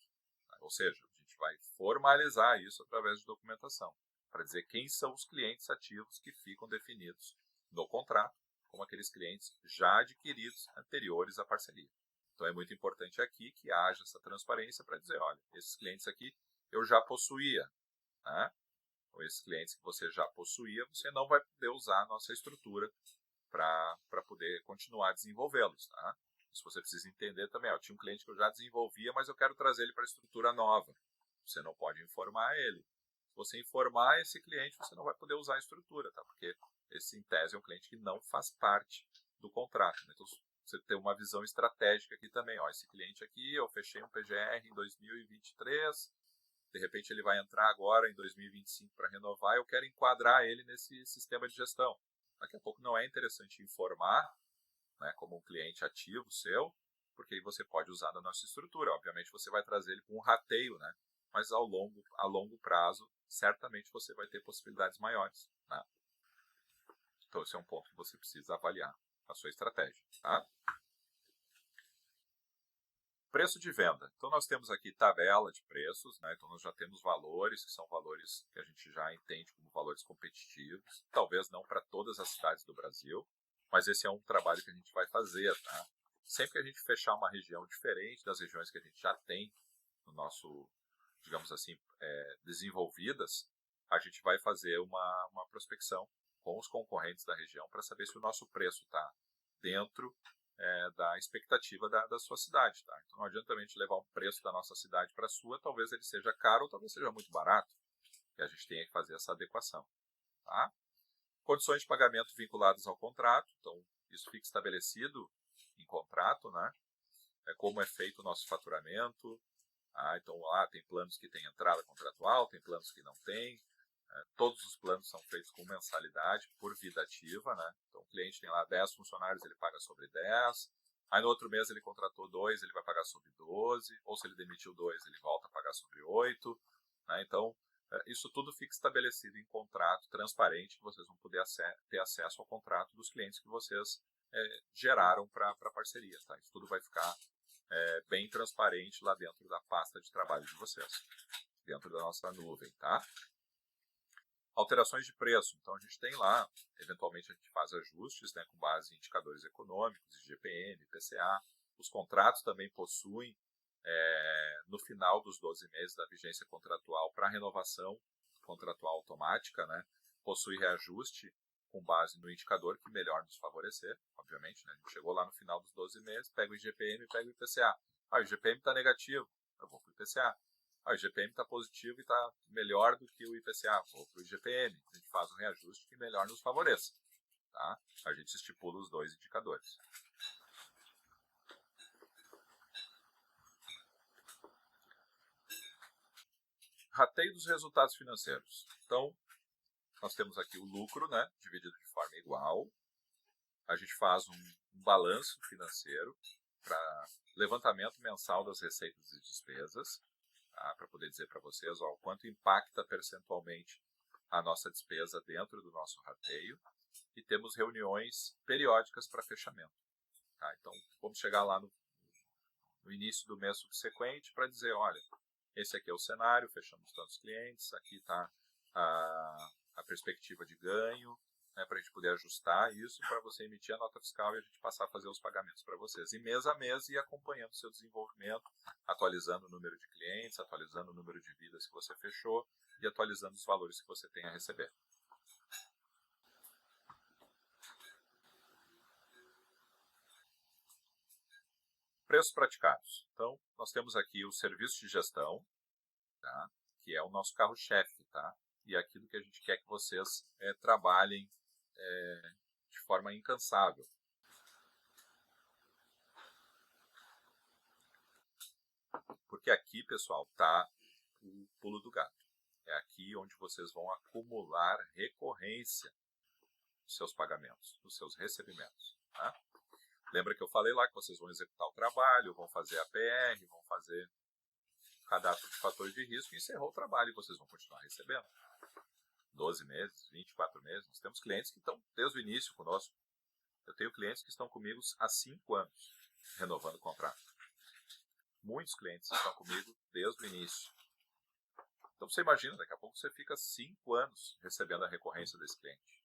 Ou seja, a gente vai formalizar isso através de documentação, para dizer quem são os clientes ativos que ficam definidos no contrato, como aqueles clientes já adquiridos anteriores à parceria. Então é muito importante aqui que haja essa transparência para dizer, olha, esses clientes aqui eu já possuía, né? Ou esses clientes que você já possuía, você não vai poder usar a nossa estrutura para poder continuar a desenvolvê-los. Tá? Isso você precisa entender também. Eu tinha um cliente que eu já desenvolvia, mas eu quero trazer ele para a estrutura nova. Você não pode informar ele. Se você informar esse cliente, você não vai poder usar a estrutura, tá? Porque esse, em tese, é um cliente que não faz parte do contrato. Né? Então, você tem uma visão estratégica aqui também. Esse cliente aqui, eu fechei um PGR em 2023, de repente ele vai entrar agora em 2025 para renovar, eu quero enquadrar ele nesse sistema de gestão. Daqui a pouco não é interessante informar, né, como um cliente ativo seu, porque aí você pode usar da nossa estrutura. Obviamente você vai trazer ele com um rateio, né, mas a longo prazo, certamente você vai ter possibilidades maiores. Né? Então esse é um ponto que você precisa avaliar a sua estratégia. Tá? Preço de venda. Então, nós temos aqui tabela de preços, né? Então nós já temos valores, que são valores que a gente já entende como valores competitivos, talvez não para todas as cidades do Brasil, mas esse é um trabalho que a gente vai fazer, tá? Sempre que a gente fechar uma região diferente das regiões que a gente já tem no nosso, digamos assim, desenvolvidas, a gente vai fazer uma prospecção com os concorrentes da região para saber se o nosso preço está dentro da expectativa da sua cidade. Tá? Então não adianta a gente levar um preço da nossa cidade para a sua, talvez ele seja caro ou talvez seja muito barato, e a gente tenha que fazer essa adequação. Tá? Condições de pagamento vinculadas ao contrato, então isso fica estabelecido em contrato, né? Como é feito o nosso faturamento. Então lá tem planos que tem entrada contratual, tem planos que não tem. Todos os planos são feitos com mensalidade por vida ativa, né? Então o cliente tem lá 10 funcionários, ele paga sobre 10. Aí no outro mês ele contratou 2, ele vai pagar sobre 12. Ou se ele demitiu 2, ele volta a pagar sobre 8. Né? Então isso tudo fica estabelecido em contrato transparente, que vocês vão poder ter acesso ao contrato dos clientes que vocês geraram para a parceria. Tá? Isso tudo vai ficar bem transparente lá dentro da pasta de trabalho de vocês, dentro da nossa nuvem. Tá? Alterações de preço. Então, a gente tem lá, eventualmente a gente faz ajustes, né, com base em indicadores econômicos, IGPM, IPCA. Os contratos também possuem, no final dos 12 meses da vigência contratual para renovação contratual automática, né, possui reajuste com base no indicador que melhor nos favorecer, obviamente. Né, a gente chegou lá no final dos 12 meses, pega o IGPM e pega o IPCA. O IGPM está negativo, eu vou para o IPCA. O IGPM está positivo e está melhor do que o IPCA, vou para o IGPM, a gente faz um reajuste que melhor nos favoreça. Tá? A gente estipula os dois indicadores. Rateio dos resultados financeiros. Então, nós temos aqui o lucro, né, dividido de forma igual. A gente faz um balanço financeiro para levantamento mensal das receitas e despesas, tá, para poder dizer para vocês o quanto impacta percentualmente a nossa despesa dentro do nosso rateio. E temos reuniões periódicas para fechamento. Tá? Então, vamos chegar lá no início do mês subsequente para dizer, olha, esse aqui é o cenário, fechamos tantos clientes, aqui está a perspectiva de ganho, né, para a gente poder ajustar isso, para você emitir a nota fiscal e a gente passar a fazer os pagamentos para vocês. E mês a mês ir acompanhando o seu desenvolvimento, atualizando o número de clientes, atualizando o número de vidas que você fechou e atualizando os valores que você tem a receber. Preços praticados. Então, nós temos aqui o serviço de gestão, tá, que é o nosso carro-chefe, tá, e é aquilo que a gente quer que vocês trabalhem de forma incansável. Porque aqui, pessoal, está o pulo do gato. É aqui onde vocês vão acumular recorrência dos seus pagamentos, dos seus recebimentos. Tá? Lembra que eu falei lá que vocês vão executar o trabalho, vão fazer a PR, vão fazer o cadastro de fatores de risco e encerrou o trabalho e vocês vão continuar recebendo. 12 meses, 24 meses. Nós temos clientes que estão desde o início conosco. Eu tenho clientes que estão comigo há 5 anos, renovando o contrato. Muitos clientes estão comigo desde o início. Então você imagina, daqui a pouco você fica 5 anos recebendo a recorrência desse cliente.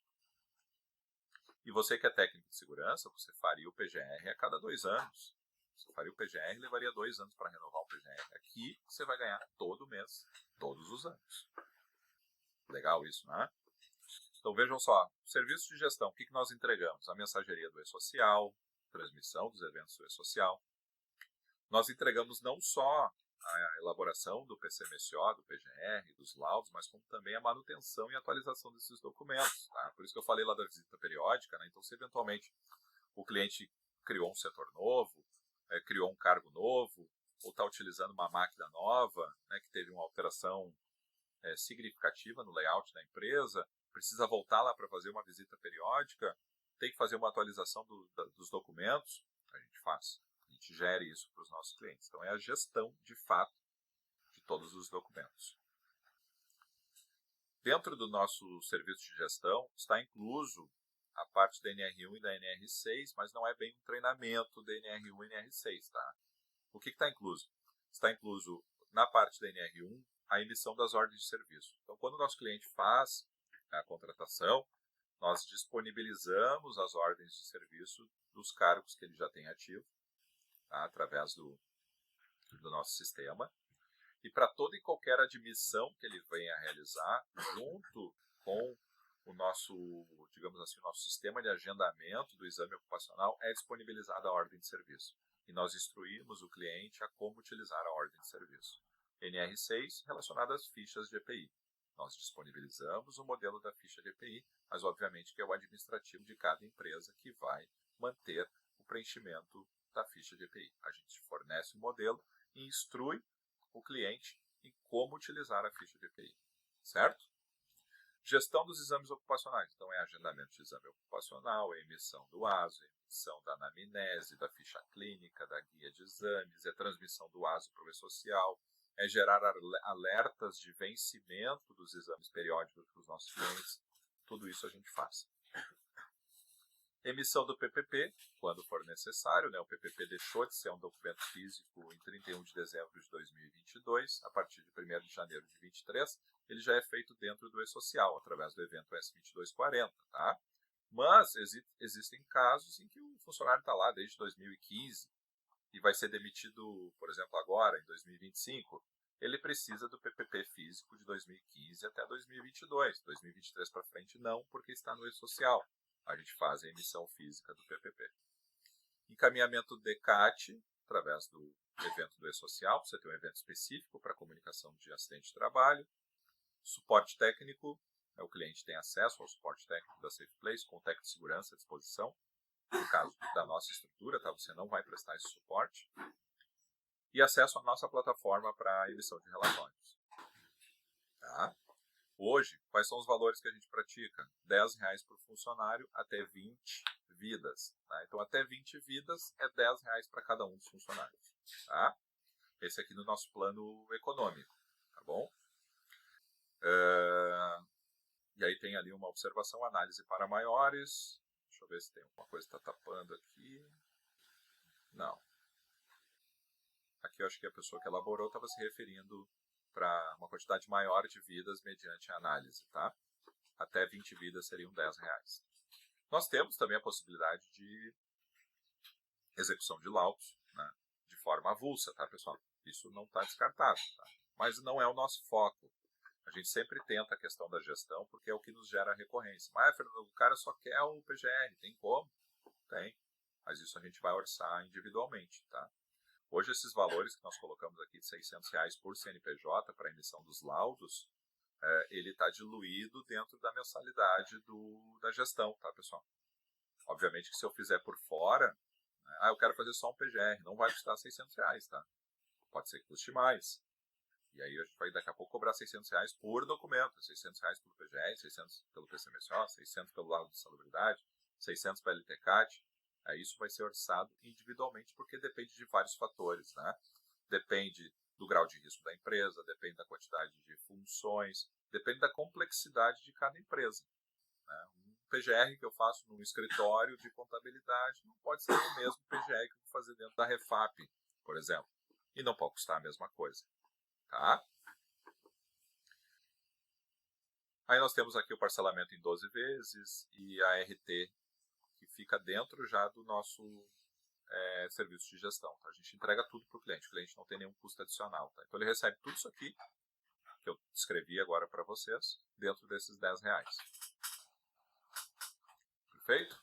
E você que é técnico de segurança, você faria o PGR a cada 2 anos. Você faria o PGR e levaria 2 anos para renovar o PGR. Aqui você vai ganhar todo mês, todos os anos. Legal isso, né? Então vejam só, serviço de gestão, o que nós entregamos? A mensageria do e-social, transmissão dos eventos do e-social. Nós entregamos não só a elaboração do PCMSO, do PGR, dos laudos, mas como também a manutenção e atualização desses documentos. Tá? Por isso que eu falei lá da visita periódica, né? Então se eventualmente o cliente criou um setor novo, criou um cargo novo, ou está utilizando uma máquina nova, né, que teve uma alteração significativa no layout da empresa, precisa voltar lá para fazer uma visita periódica, tem que fazer uma atualização dos documentos, a gente faz. A gente gere isso para os nossos clientes. Então, é a gestão, de fato, de todos os documentos. Dentro do nosso serviço de gestão, está incluso a parte da NR1 e da NR6, mas não é bem um treinamento da NR1 e NR6. Tá? O que está incluso? Está incluso, na parte da NR1, a emissão das ordens de serviço. Então, quando o nosso cliente faz a contratação, nós disponibilizamos as ordens de serviço dos cargos que ele já tem ativo, tá, através do nosso sistema. E para toda e qualquer admissão que ele venha a realizar, junto com o nosso, digamos assim, o nosso sistema de agendamento do exame ocupacional, é disponibilizada a ordem de serviço. E nós instruímos o cliente a como utilizar a ordem de serviço. NR6, relacionada às fichas de EPI. Nós disponibilizamos o modelo da ficha de EPI, mas obviamente que é o administrativo de cada empresa que vai manter o preenchimento da ficha de EPI. A gente fornece o modelo e instrui o cliente em como utilizar a ficha de EPI, certo? Gestão dos exames ocupacionais. Então, é agendamento de exame ocupacional, é emissão do ASO, é emissão da anamnese, da ficha clínica, da guia de exames, é transmissão do ASO para o e-social, é gerar alertas de vencimento dos exames periódicos para os nossos clientes. Tudo isso a gente faz. Emissão do PPP, quando for necessário, né? O PPP deixou de ser um documento físico em 31 de dezembro de 2022, a partir de 1º de janeiro de 2023, ele já é feito dentro do e-social, através do evento S2240, tá? Mas existem casos em que o funcionário está lá desde 2015 e vai ser demitido, por exemplo, agora, em 2025, ele precisa do PPP físico de 2015 até 2022. 2023 para frente não, porque está no e-social. A gente faz a emissão física do PPP. Encaminhamento DECAT, através do evento do e-social. Você tem um evento específico para comunicação de acidente de trabalho. Suporte técnico, o cliente tem acesso ao suporte técnico da SafePlace, com o técnico de segurança à disposição. No caso da nossa estrutura, tá? Você não vai prestar esse suporte. E acesso à nossa plataforma para emissão de relatórios. Tá? Hoje, quais são os valores que a gente pratica? R$10 por funcionário até 20 vidas. Tá? Então, até 20 vidas é R$10 para cada um dos funcionários. Tá? Esse aqui no nosso plano econômico. Tá bom? E aí tem ali uma observação, análise para maiores. Deixa eu ver se tem alguma coisa que está tapando aqui. Não. Aqui eu acho que a pessoa que elaborou estava se referindo para uma quantidade maior de vidas mediante a análise, tá? Até 20 vidas seriam R$10. Nós temos também a possibilidade de execução de laudos, né, de forma avulsa, tá, pessoal? Isso não está descartado, tá? Mas não é o nosso foco. A gente sempre tenta a questão da gestão, porque é o que nos gera recorrência. Mas, Fernando, o cara só quer o PGR, tem como? Tem. Mas isso a gente vai orçar individualmente, tá? Hoje, esses valores que nós colocamos aqui de R$600 por CNPJ para a emissão dos laudos, ele está diluído dentro da mensalidade da gestão, tá, pessoal? Obviamente que se eu fizer por fora, né, eu quero fazer só um PGR, não vai custar R$600, tá? Pode ser que custe mais. E aí a gente vai daqui a pouco cobrar R$600 por documento, R$600 pelo PGR, 600 pelo PCMSO, 600 pelo laudo de salubridade, 600 pelo LTCAT. Aí isso vai ser orçado individualmente, porque depende de vários fatores, né? Depende do grau de risco da empresa, depende da quantidade de funções, depende da complexidade de cada empresa, né? Um PGR que eu faço num escritório de contabilidade não pode ser o mesmo PGR que eu vou fazer dentro da Refap, por exemplo. E não pode custar a mesma coisa, tá? Aí nós temos aqui o parcelamento em 12 vezes e a RT, que fica dentro já do nosso serviço de gestão. Tá? A gente entrega tudo para o cliente não tem nenhum custo adicional. Tá? Então ele recebe tudo isso aqui, que eu descrevi agora para vocês, dentro desses R$10. Perfeito?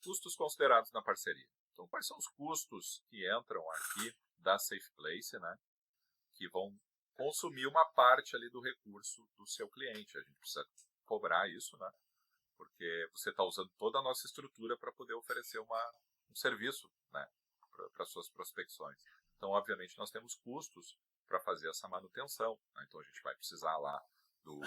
Custos considerados na parceria. Então, quais são os custos que entram aqui da SafePlace, né, que vão consumir uma parte ali do recurso do seu cliente? A gente precisa cobrar isso, né, porque você está usando toda a nossa estrutura para poder oferecer um serviço, né, para suas prospecções. Então, obviamente, nós temos custos para fazer essa manutenção. Né? Então, a gente vai precisar lá do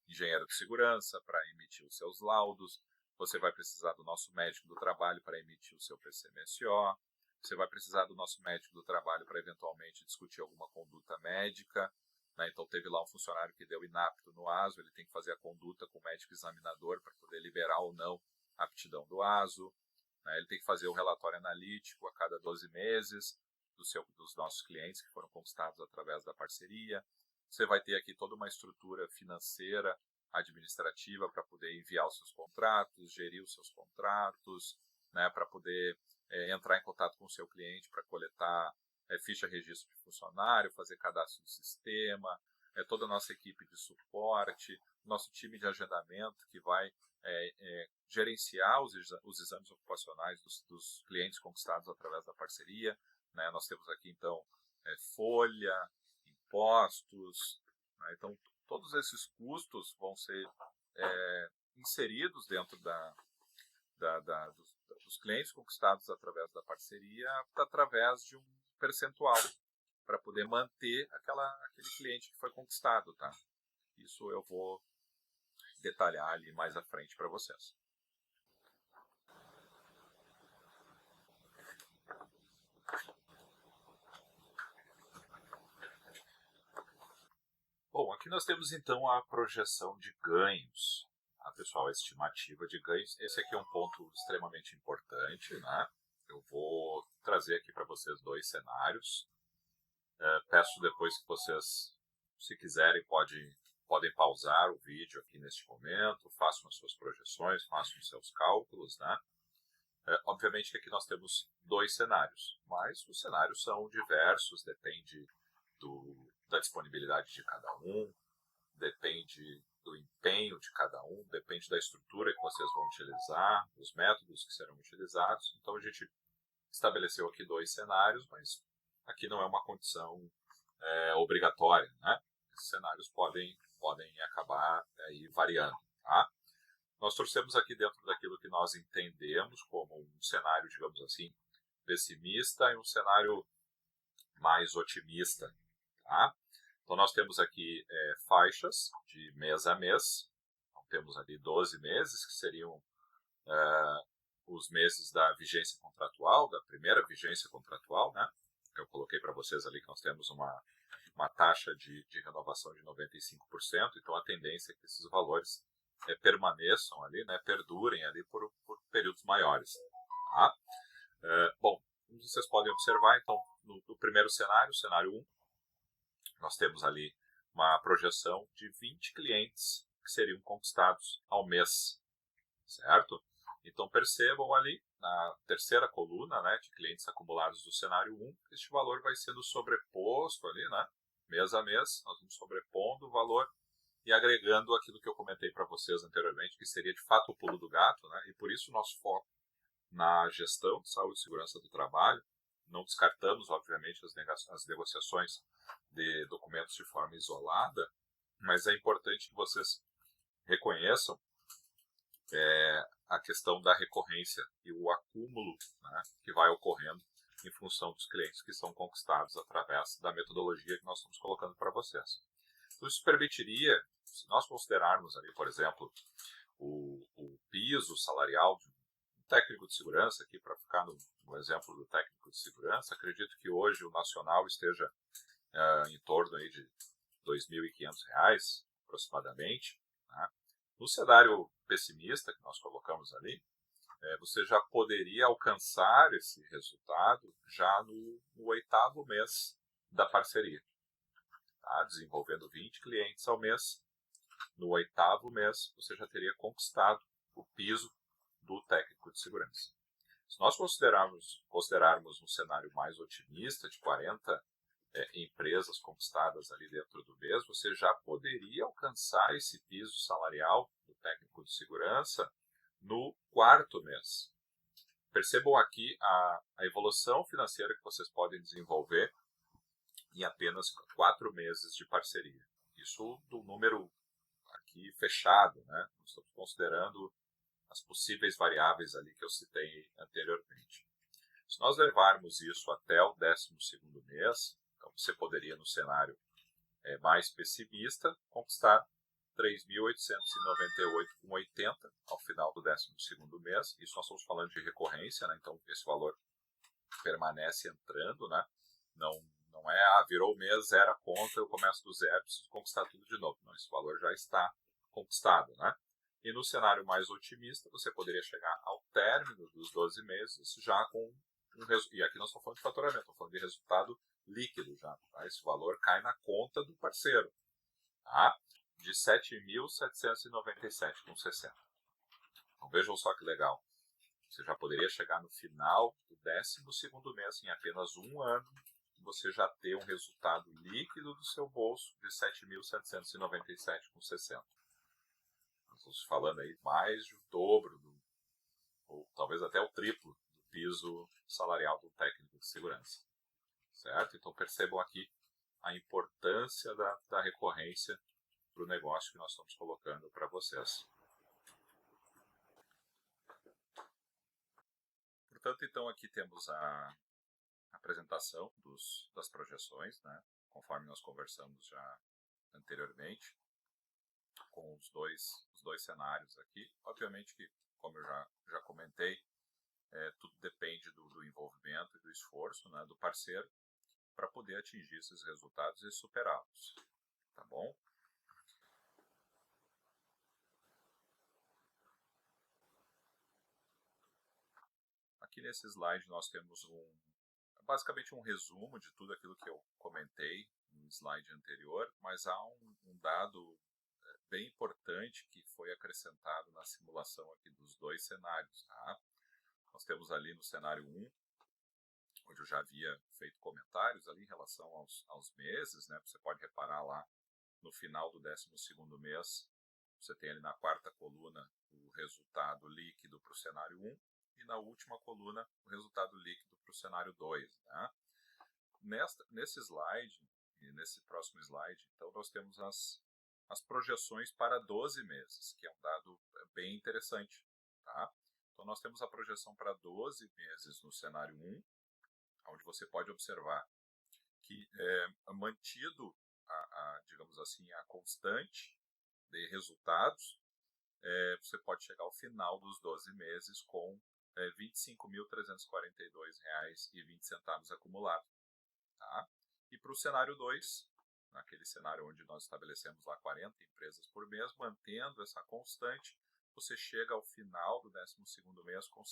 engenheiro de segurança para emitir os seus laudos. Você vai precisar do nosso médico do trabalho para emitir o seu PCMSO. Você vai precisar do nosso médico do trabalho para eventualmente discutir alguma conduta médica. Né? Então, teve lá um funcionário que deu inapto no ASO, ele tem que fazer a conduta com o médico examinador para poder liberar ou não a aptidão do ASO. Né? Ele tem que fazer o relatório analítico a cada 12 meses dos nossos clientes que foram conquistados através da parceria. Você vai ter aqui toda uma estrutura financeira, administrativa, para poder enviar os seus contratos, gerir os seus contratos, né, para poder entrar em contato com o seu cliente para coletar ficha registro de funcionário, fazer cadastro do sistema, toda a nossa equipe de suporte, nosso time de agendamento que vai gerenciar os exames ocupacionais dos clientes conquistados através da parceria. Né? Nós temos aqui, então, folha, impostos, né? Então, todos esses custos vão ser inseridos dentro dos clientes conquistados através da parceria, através de um percentual, para poder manter aquele cliente que foi conquistado. Tá? Isso eu vou detalhar ali mais à frente para vocês. Bom, aqui nós temos então a projeção de ganhos, tá, pessoal, a estimativa de ganhos. Esse aqui é um ponto extremamente importante, né? Eu vou trazer aqui para vocês dois cenários. Peço depois que vocês, se quiserem, podem pausar o vídeo aqui neste momento, façam as suas projeções, façam os seus cálculos, né? Obviamente que aqui nós temos dois cenários, mas os cenários são diversos, depende da disponibilidade de cada um, depende do empenho de cada um, depende da estrutura que vocês vão utilizar, dos métodos que serão utilizados. Então a gente estabeleceu aqui 2 cenários, mas aqui não é uma condição obrigatória, né? Esses cenários podem acabar aí variando, tá? Nós trouxemos aqui dentro daquilo que nós entendemos como um cenário, digamos assim, pessimista e um cenário mais otimista, tá? Então nós temos aqui faixas de mês a mês. Então, temos ali 12 meses, que seriam os meses da vigência contratual, da primeira vigência contratual, né? Eu coloquei para vocês ali que nós temos uma taxa de renovação de 95%, então a tendência é que esses valores permaneçam ali, né, perdurem ali por períodos maiores. Tá? Bom, como vocês podem observar, então, no primeiro cenário, cenário 1, nós temos ali uma projeção de 20 clientes que seriam conquistados ao mês, certo? Então percebam ali, na terceira coluna, né, de clientes acumulados do cenário 1, este valor vai sendo sobreposto ali, né, mês a mês, nós vamos sobrepondo o valor e agregando aquilo que eu comentei para vocês anteriormente, que seria de fato o pulo do gato, né, e por isso o nosso foco na gestão de saúde e segurança do trabalho. Não descartamos, obviamente, as negociações de documentos de forma isolada, mas é importante que vocês reconheçam a questão da recorrência e o acúmulo, né, que vai ocorrendo em função dos clientes que são conquistados através da metodologia que nós estamos colocando para vocês. Isso permitiria, se nós considerarmos ali, por exemplo, o piso salarial de um técnico de segurança, aqui para ficar no exemplo do técnico de segurança, acredito que hoje o nacional esteja em torno aí de R$ 2.500 aproximadamente. Né? No cenário pessimista que nós colocamos ali, você já poderia alcançar esse resultado já no 8º mês da parceria. Tá? Desenvolvendo 20 clientes ao mês, no 8º mês você já teria conquistado o piso do técnico de segurança. Se nós considerarmos um cenário mais otimista, de 40 empresas conquistadas ali dentro do mês, você já poderia alcançar esse piso salarial do técnico de segurança no 4º mês. Percebam aqui a evolução financeira que vocês podem desenvolver em apenas 4 meses de parceria. Isso do número aqui fechado, né? Nós estamos considerando as possíveis variáveis ali que eu citei anteriormente. Se nós levarmos isso até o 12º mês, então você poderia, no cenário mais pessimista, conquistar 3.898,80 ao final do 12º mês. Isso nós estamos falando de recorrência, né? Então esse valor permanece entrando, né? Não é, virou o mês, zero a conta, eu começo do zero, preciso conquistar tudo de novo. Não, esse valor já está conquistado, né? E no cenário mais otimista, você poderia chegar ao término dos 12 meses já com e aqui nós estamos falando de faturamento, estamos falando de resultado líquido já. Tá? Esse valor cai na conta do parceiro, tá? De R$ 7.797,60. Então vejam só que legal. Você já poderia chegar no final do 12º mês, em apenas um ano, você já ter um resultado líquido do seu bolso de R$ 7.797,60. Nós estamos falando aí mais de o dobro, ou talvez até o triplo do piso salarial do técnico de segurança. Certo? Então percebam aqui a importância da recorrência para o negócio que nós estamos colocando para vocês. Portanto, então aqui temos a apresentação das projeções, né? Conforme nós conversamos já anteriormente, com os dois cenários aqui. Obviamente que, como eu já comentei, tudo depende do envolvimento e do esforço, né, do parceiro para poder atingir esses resultados e superá-los. Tá bom? Aqui nesse slide nós temos basicamente um resumo de tudo aquilo que eu comentei no slide anterior, mas há um dado bem importante que foi acrescentado na simulação aqui dos dois cenários. Tá? Nós temos ali no cenário 1, onde eu já havia feito comentários ali em relação aos meses, né? Você pode reparar lá no final do 12º mês, Você tem ali na quarta coluna o resultado líquido para o cenário 1 e na última coluna o resultado líquido para o cenário 2. Né? Nesse slide, e nesse próximo slide, então nós temos as projeções para 12 meses, que é um dado bem interessante. Tá? Então nós temos a projeção para 12 meses no cenário 1, onde você pode observar que mantido digamos assim, a constante de resultados, você pode chegar ao final dos 12 meses com R$ 25.342,20 acumulado. Tá? E para o cenário 2, naquele cenário onde nós estabelecemos lá 40 empresas por mês, mantendo essa constante, você chega ao final do 12º mês com R$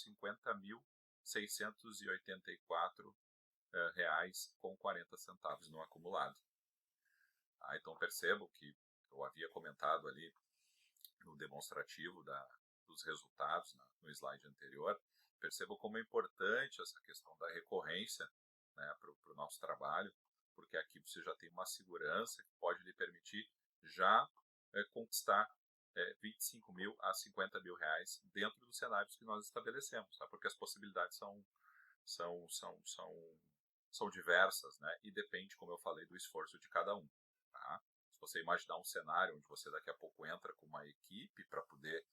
50.684,40 no acumulado. Tá? Então percebam que eu havia comentado ali no demonstrativo dos resultados no slide anterior, percebam como é importante essa questão da recorrência, né, para o nosso trabalho, porque aqui você já tem uma segurança que pode lhe permitir já conquistar 25 mil a 50 mil reais dentro dos cenários que nós estabelecemos, tá? Porque as possibilidades são diversas, né? E depende, como eu falei, do esforço de cada um. Tá? Se você imaginar um cenário onde você daqui a pouco entra com uma equipe para poder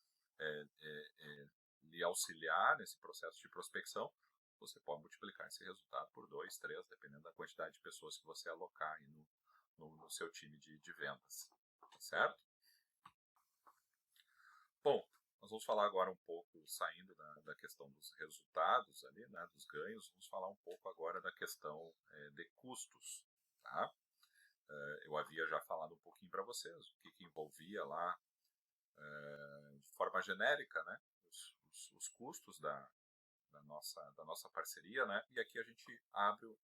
lhe auxiliar nesse processo de prospecção, você pode multiplicar esse resultado por 2, 3, dependendo da quantidade de pessoas que você alocar aí no seu time de vendas. Certo? Bom, nós vamos falar agora um pouco, saindo da questão dos resultados ali, né, dos ganhos, vamos falar um pouco agora da questão de custos. Tá? Eu havia já falado um pouquinho para vocês o que envolvia lá, de forma genérica, né, os custos da nossa parceria, né? E aqui a gente abre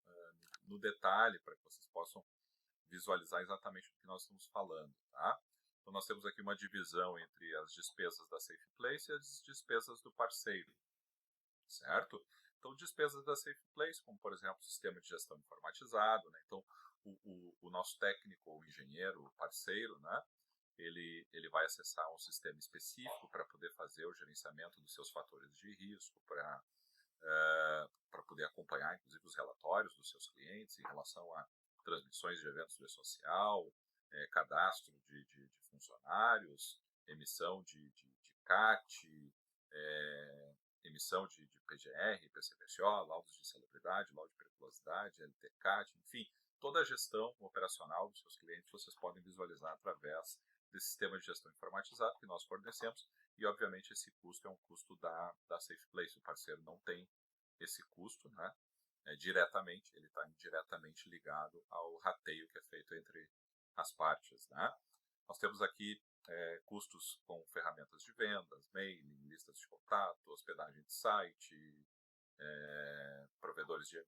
no detalhe para que vocês possam visualizar exatamente o que nós estamos falando. Tá? Então nós temos aqui uma divisão entre as despesas da Safe Place e as despesas do parceiro, certo? Então despesas da Safe Place, como por exemplo o sistema de gestão informatizado, né? Então o nosso técnico ou engenheiro, o parceiro, né? Ele vai acessar um sistema específico para poder fazer o gerenciamento dos seus fatores de risco, para poder acompanhar, inclusive, os relatórios dos seus clientes em relação a transmissões de eventos de social, cadastro de funcionários, emissão de CAT, emissão de PGR, PCPCO, laudos de celebridade, laudo de periculosidade, LTCAT, enfim, toda a gestão operacional dos seus clientes vocês podem visualizar através desse sistema de gestão informatizado que nós fornecemos, e obviamente esse custo é um custo da Safe Place, o parceiro não tem esse custo, né, diretamente, ele está indiretamente ligado ao rateio que é feito entre as partes. Né. Nós temos aqui custos com ferramentas de vendas, mailing, listas de contato, hospedagem de site, provedores de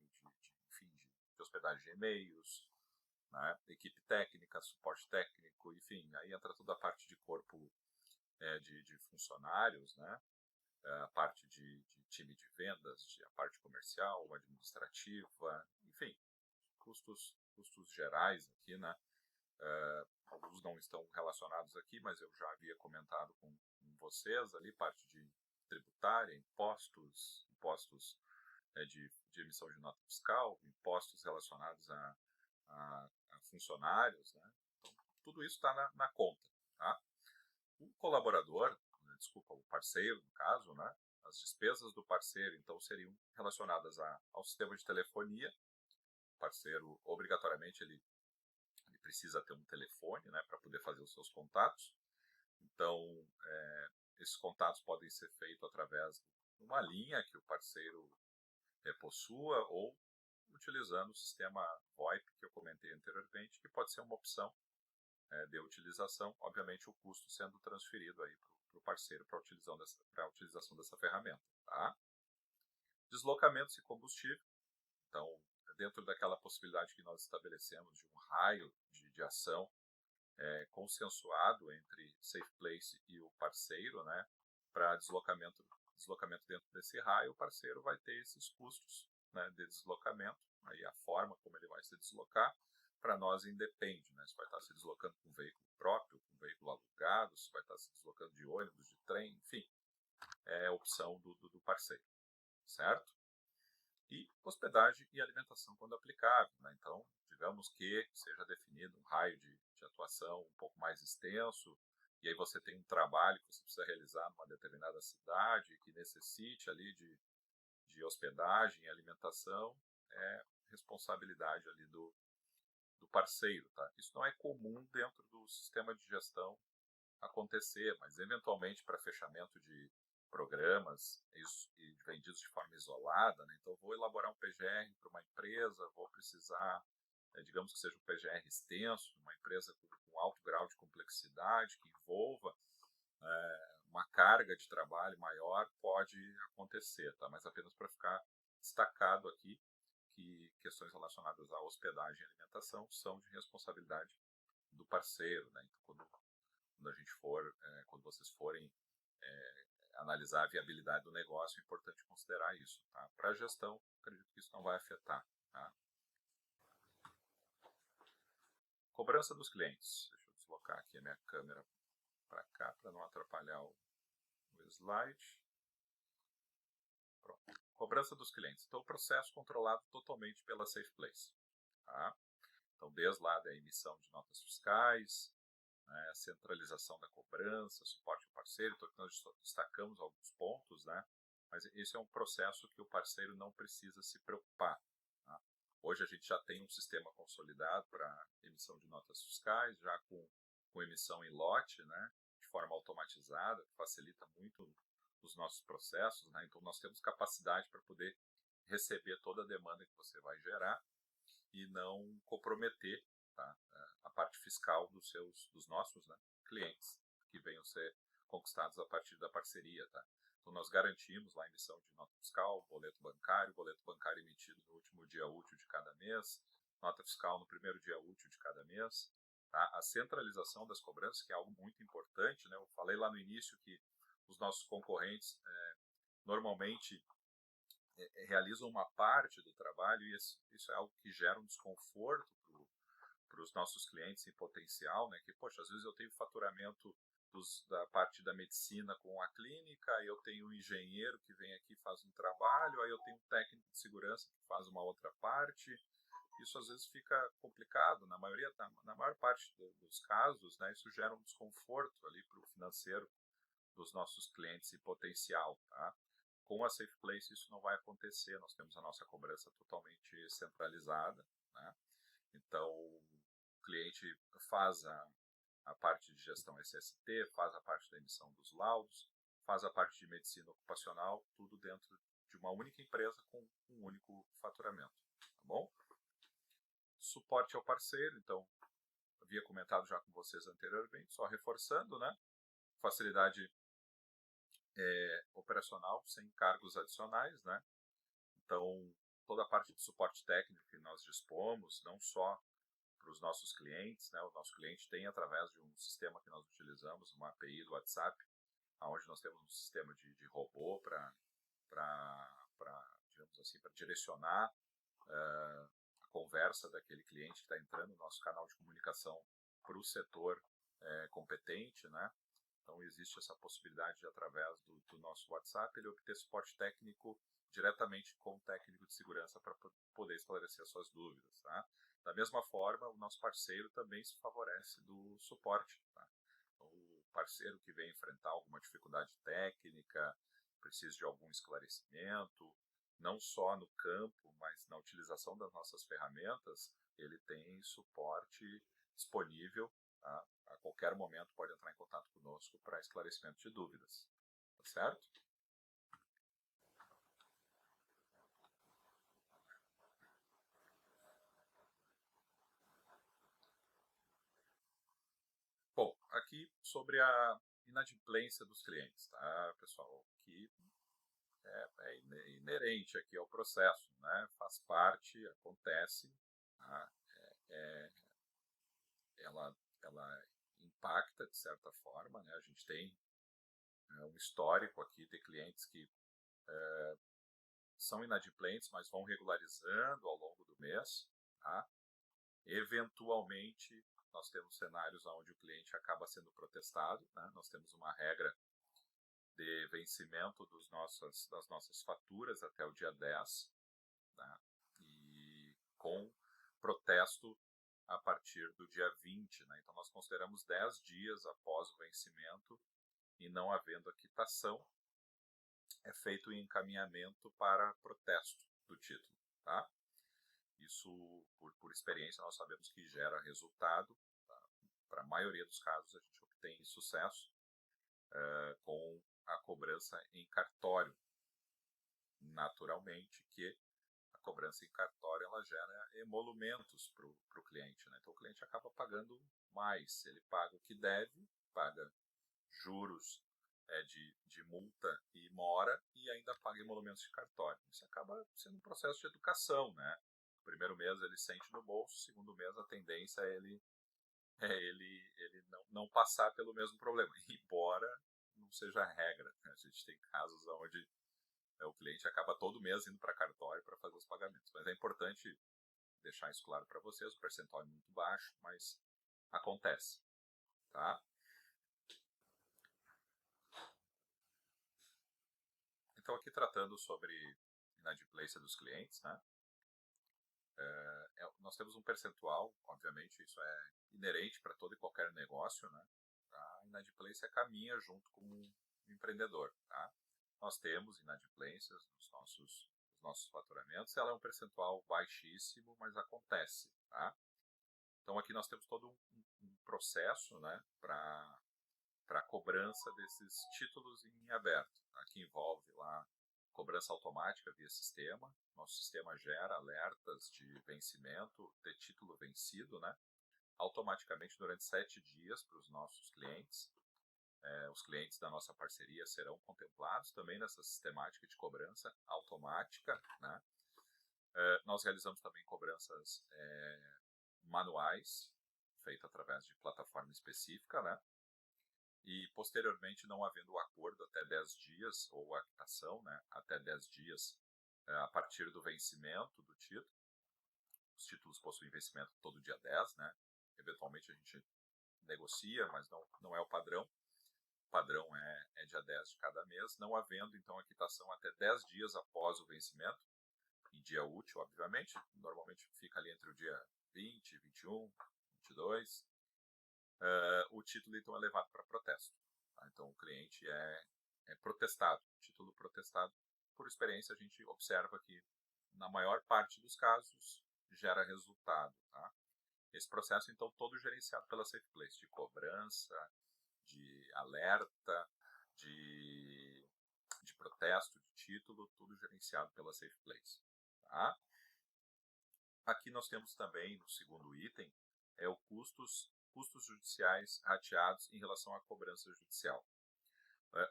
hospedagem de e-mails, né, equipe técnica, suporte técnico, enfim, aí entra toda a parte de corpo de funcionários, né, a parte de time de vendas, a parte comercial, administrativa, enfim, custos gerais aqui, né, alguns não estão relacionados aqui, mas eu já havia comentado com vocês ali, parte de tributária, impostos de emissão de nota fiscal, impostos relacionados a funcionários, né? Então, tudo isso está na conta. Tá? O colaborador, o parceiro, no caso, né? As despesas do parceiro, então, seriam relacionadas ao sistema de telefonia. O parceiro, obrigatoriamente, ele precisa ter um telefone, né, para poder fazer os seus contatos. Então, esses contatos podem ser feitos através de uma linha que o parceiro possua ou utilizando o sistema VoIP que eu comentei anteriormente, que pode ser uma opção de utilização, obviamente o custo sendo transferido aí para o parceiro para a utilização dessa ferramenta. Tá? Deslocamentos e combustível. Então, dentro daquela possibilidade que nós estabelecemos de um raio de ação consensuado entre Safe Place e o parceiro, né, para deslocamento dentro desse raio, o parceiro vai ter esses custos, né, de deslocamento, aí a forma como ele vai se deslocar, para nós independe, né? Se vai estar se deslocando com um veículo próprio, com um veículo alugado, se vai estar se deslocando de ônibus, de trem, enfim, é a opção do parceiro, certo? E hospedagem e alimentação quando aplicável, né? Então, digamos que seja definido um raio de atuação um pouco mais extenso, e aí você tem um trabalho que você precisa realizar numa determinada cidade, que necessite ali de hospedagem e alimentação, é responsabilidade ali do parceiro, tá? Isso não é comum dentro do sistema de gestão acontecer, mas eventualmente para fechamento de programas e vendidos de forma isolada, né? Então vou elaborar um PGR para uma empresa, vou precisar, digamos que seja um PGR extenso, uma empresa com alto grau de complexidade, que envolva uma carga de trabalho maior, pode acontecer, tá? Mas apenas para ficar destacado aqui que questões relacionadas à hospedagem e alimentação são de responsabilidade do parceiro, né? Então, quando vocês forem analisar a viabilidade do negócio, é importante considerar isso, tá? Para a gestão, acredito que isso não vai afetar, tá? Cobrança dos clientes. Deixa eu deslocar aqui a minha câmera para cá, para não atrapalhar o slide. Pronto. Cobrança dos clientes. Então, o processo controlado totalmente pela Safe Place, tá? Então, desde lá da emissão de notas fiscais, né, a centralização da cobrança, suporte ao parceiro, então nós destacamos alguns pontos, né, mas esse é um processo que o parceiro não precisa se preocupar. Tá? Hoje a gente já tem um sistema consolidado para emissão de notas fiscais, já com emissão em lote, né, de forma automatizada, que facilita muito os nossos processos, né, então nós temos capacidade para poder receber toda a demanda que você vai gerar e não comprometer, tá, a parte fiscal dos nossos, né, clientes, que venham ser conquistados a partir da parceria. Tá? Então, nós garantimos lá a emissão de nota fiscal, boleto bancário emitido no último dia útil de cada mês, nota fiscal no primeiro dia útil de cada mês. Tá? A centralização das cobranças, que é algo muito importante, né? Eu falei lá no início que os nossos concorrentes normalmente realizam uma parte do trabalho, e isso é algo que gera um desconforto para os nossos clientes em potencial, né? Que, poxa, às vezes eu tenho faturamento da parte da medicina com a clínica, aí eu tenho um engenheiro que vem aqui e faz um trabalho, aí eu tenho um técnico de segurança que faz uma outra parte. Isso às vezes fica complicado, na maior parte dos casos, né? Isso gera um desconforto ali para o financeiro dos nossos clientes em potencial, tá? Com a Safe Place isso não vai acontecer, nós temos a nossa cobrança totalmente centralizada, né? Então o cliente faz a parte de gestão SST, faz a parte da emissão dos laudos, faz a parte de medicina ocupacional, tudo dentro de uma única empresa com um único faturamento, tá bom? Suporte ao parceiro, então, havia comentado já com vocês anteriormente, só reforçando, né? Facilidade operacional, sem cargos adicionais, né? Então, toda a parte de suporte técnico que nós dispomos, não só para os nossos clientes, né? O nosso cliente tem, através de um sistema que nós utilizamos, uma API do WhatsApp, onde nós temos um sistema de robô para digamos assim, para direcionar a conversa daquele cliente que está entrando no nosso canal de comunicação para o setor competente, né? Então, existe essa possibilidade de, através do nosso WhatsApp, ele obter suporte técnico diretamente com o técnico de segurança para poder esclarecer as suas dúvidas. Tá? Da mesma forma, o nosso parceiro também se favorece do suporte. Tá? O parceiro que vem enfrentar alguma dificuldade técnica, precisa de algum esclarecimento, não só no campo, mas na utilização das nossas ferramentas, ele tem suporte disponível. Tá? A qualquer momento pode entrar em contato conosco para esclarecimento de dúvidas. Tá certo? Bom, aqui sobre a inadimplência dos clientes, tá, pessoal? Que é inerente aqui ao processo, né? Faz parte, acontece, tá? Ela impacta de certa forma, né? A gente tem um histórico aqui de clientes que são inadimplentes, mas vão regularizando ao longo do mês, tá? Eventualmente, nós temos cenários onde o cliente acaba sendo protestado, né? Nós temos uma regra de vencimento das nossas faturas até o dia 10, né? E com protesto a partir do dia 20, né? Então nós consideramos 10 dias após o vencimento e não havendo a quitação, é feito o encaminhamento para protesto do título, tá? Isso, por experiência, nós sabemos que gera resultado. Tá? Para a maioria dos casos, a gente obtém sucesso com a cobrança em cartório. Naturalmente que a cobrança em cartório ela gera emolumentos para o cliente, né? Então o cliente acaba pagando mais, ele paga o que deve, paga juros de multa e mora e ainda paga emolumentos de cartório. Isso acaba sendo um processo de educação, né? O primeiro mês ele sente no bolso, o segundo mês a tendência é ele não passar pelo mesmo problema, embora não seja a regra, né? A gente tem casos onde o cliente acaba todo mês indo para cartório para fazer os pagamentos. Mas é importante deixar isso claro para vocês, o percentual é muito baixo, mas acontece, tá? Então aqui tratando sobre inadimplência dos clientes, né? Nós temos um percentual, obviamente isso é inerente para todo e qualquer negócio, né? A inadimplência caminha junto com o empreendedor, tá? Nós temos inadimplências nos nossos faturamentos, ela é um percentual baixíssimo, mas acontece, tá? Então aqui nós temos todo um processo, né, para a cobrança desses títulos em aberto, tá? Que envolve lá cobrança automática via sistema. Nosso sistema gera alertas de vencimento, de título vencido, né? Automaticamente durante 7 dias para os nossos clientes. Os clientes da nossa parceria serão contemplados também nessa sistemática de cobrança automática, né? Nós realizamos também cobranças manuais, feitas através de plataforma específica, né? E posteriormente, não havendo o acordo até 10 dias, ou a quitação, né, até 10 dias a partir do vencimento do título. Os títulos possuem vencimento todo dia 10, né? Eventualmente a gente negocia, mas não é o padrão. O padrão é dia 10 de cada mês, não havendo então a quitação até 10 dias após o vencimento, em dia útil, obviamente. Normalmente fica ali entre o dia 20, 21, 22. O título então é levado para protesto. Tá? Então o cliente é protestado, título protestado. Por experiência a gente observa que na maior parte dos casos gera resultado. Tá? Esse processo então todo gerenciado pela SafePlace, de cobrança, de alerta, de protesto de título, tudo gerenciado pela SafePlace. Tá? Aqui nós temos também, no segundo item, o custos judiciais rateados em relação à cobrança judicial.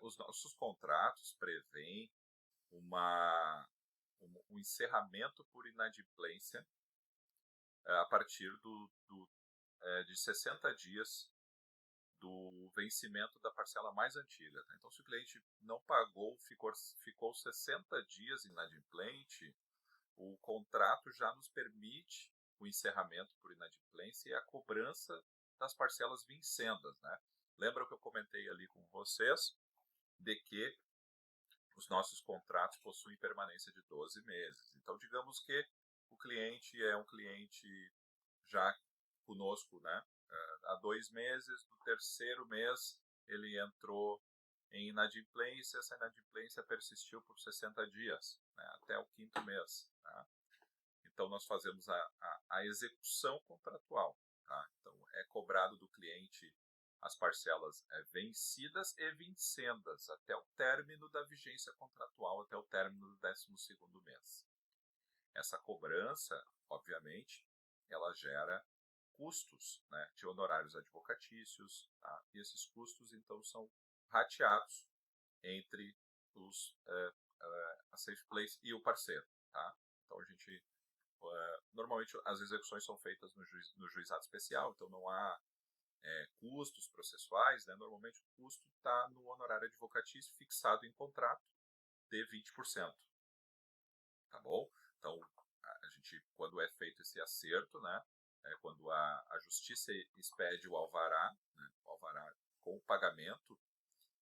Os nossos contratos prevêem um encerramento por inadimplência a partir de 60 dias do vencimento da parcela mais antiga. Tá? Então, se o cliente não pagou, ficou 60 dias inadimplente, o contrato já nos permite o encerramento por inadimplência e a cobrança das parcelas vincendas, né? Lembra que eu comentei ali com vocês de que os nossos contratos possuem permanência de 12 meses. Então, digamos que o cliente é um cliente já conosco, né? Há 2 meses, no terceiro mês ele entrou em inadimplência, essa inadimplência persistiu por 60 dias, né? Até o 5º mês. Tá? Então, nós fazemos a execução contratual. Tá? Então, é cobrado do cliente as parcelas vencidas e vincendas até o término da vigência contratual, até o término do 12º mês. Essa cobrança, obviamente, ela gera custos, né, de honorários advocatícios, tá? E esses custos, então, são rateados entre a SafePlace e o parceiro. Tá? Então, a gente normalmente as execuções são feitas no juizado especial, então não há custos processuais, né? Normalmente o custo está no honorário advocatício fixado em contrato de 20%. Tá bom? Então, a gente, quando é feito esse acerto, né, quando a justiça expede o alvará, né, o alvará com o pagamento,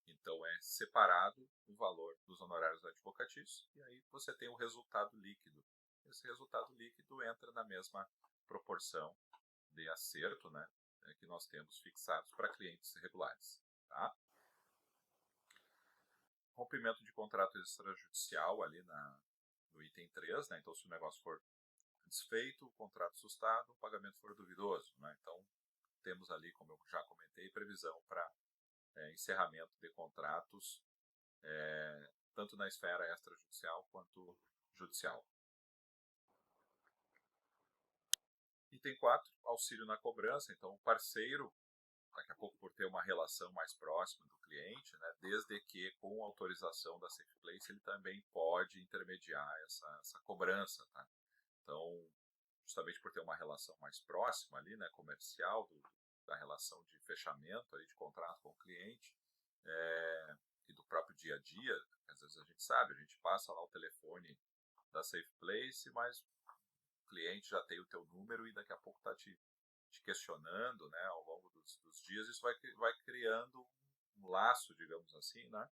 então é separado o valor dos honorários advocatícios e aí você tem o resultado líquido. Esse resultado líquido entra na mesma proporção de acerto, né, que nós temos fixados para clientes regulares. Tá? Rompimento de contrato extrajudicial ali no item 3, né, então se o negócio for desfeito, o contrato sustado, o pagamento for duvidoso. Né, então temos ali, como eu já comentei, previsão para encerramento de contratos, tanto na esfera extrajudicial quanto judicial. Item 4, auxílio na cobrança. Então, o parceiro, daqui a pouco por ter uma relação mais próxima do cliente, né, desde que com autorização da Safe Place, ele também pode intermediar essa cobrança. Tá? Então, justamente por ter uma relação mais próxima ali, né, comercial, da relação de fechamento ali, de contrato com o cliente, e do próprio dia a dia, às vezes a gente sabe, a gente passa lá o telefone da Safe Place, mas o cliente já tem o teu número e daqui a pouco está te questionando, né, ao longo dos dias, isso vai criando um laço, digamos assim, né,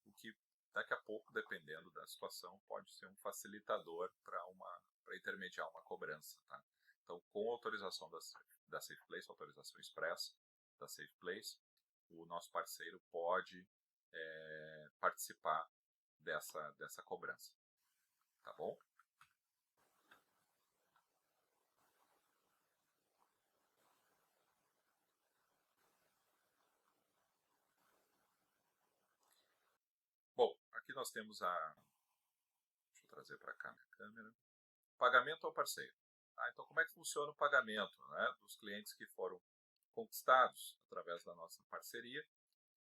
o que daqui a pouco, dependendo da situação, pode ser um facilitador para intermediar uma cobrança. Tá? Então, com autorização da Safe Place, autorização expressa da Safe Place, o nosso parceiro pode participar dessa cobrança. Tá bom? Bom, aqui nós temos deixa eu trazer para cá minha câmera. Pagamento ao parceiro. Então, como é que funciona o pagamento, né, dos clientes que foram conquistados através da nossa parceria?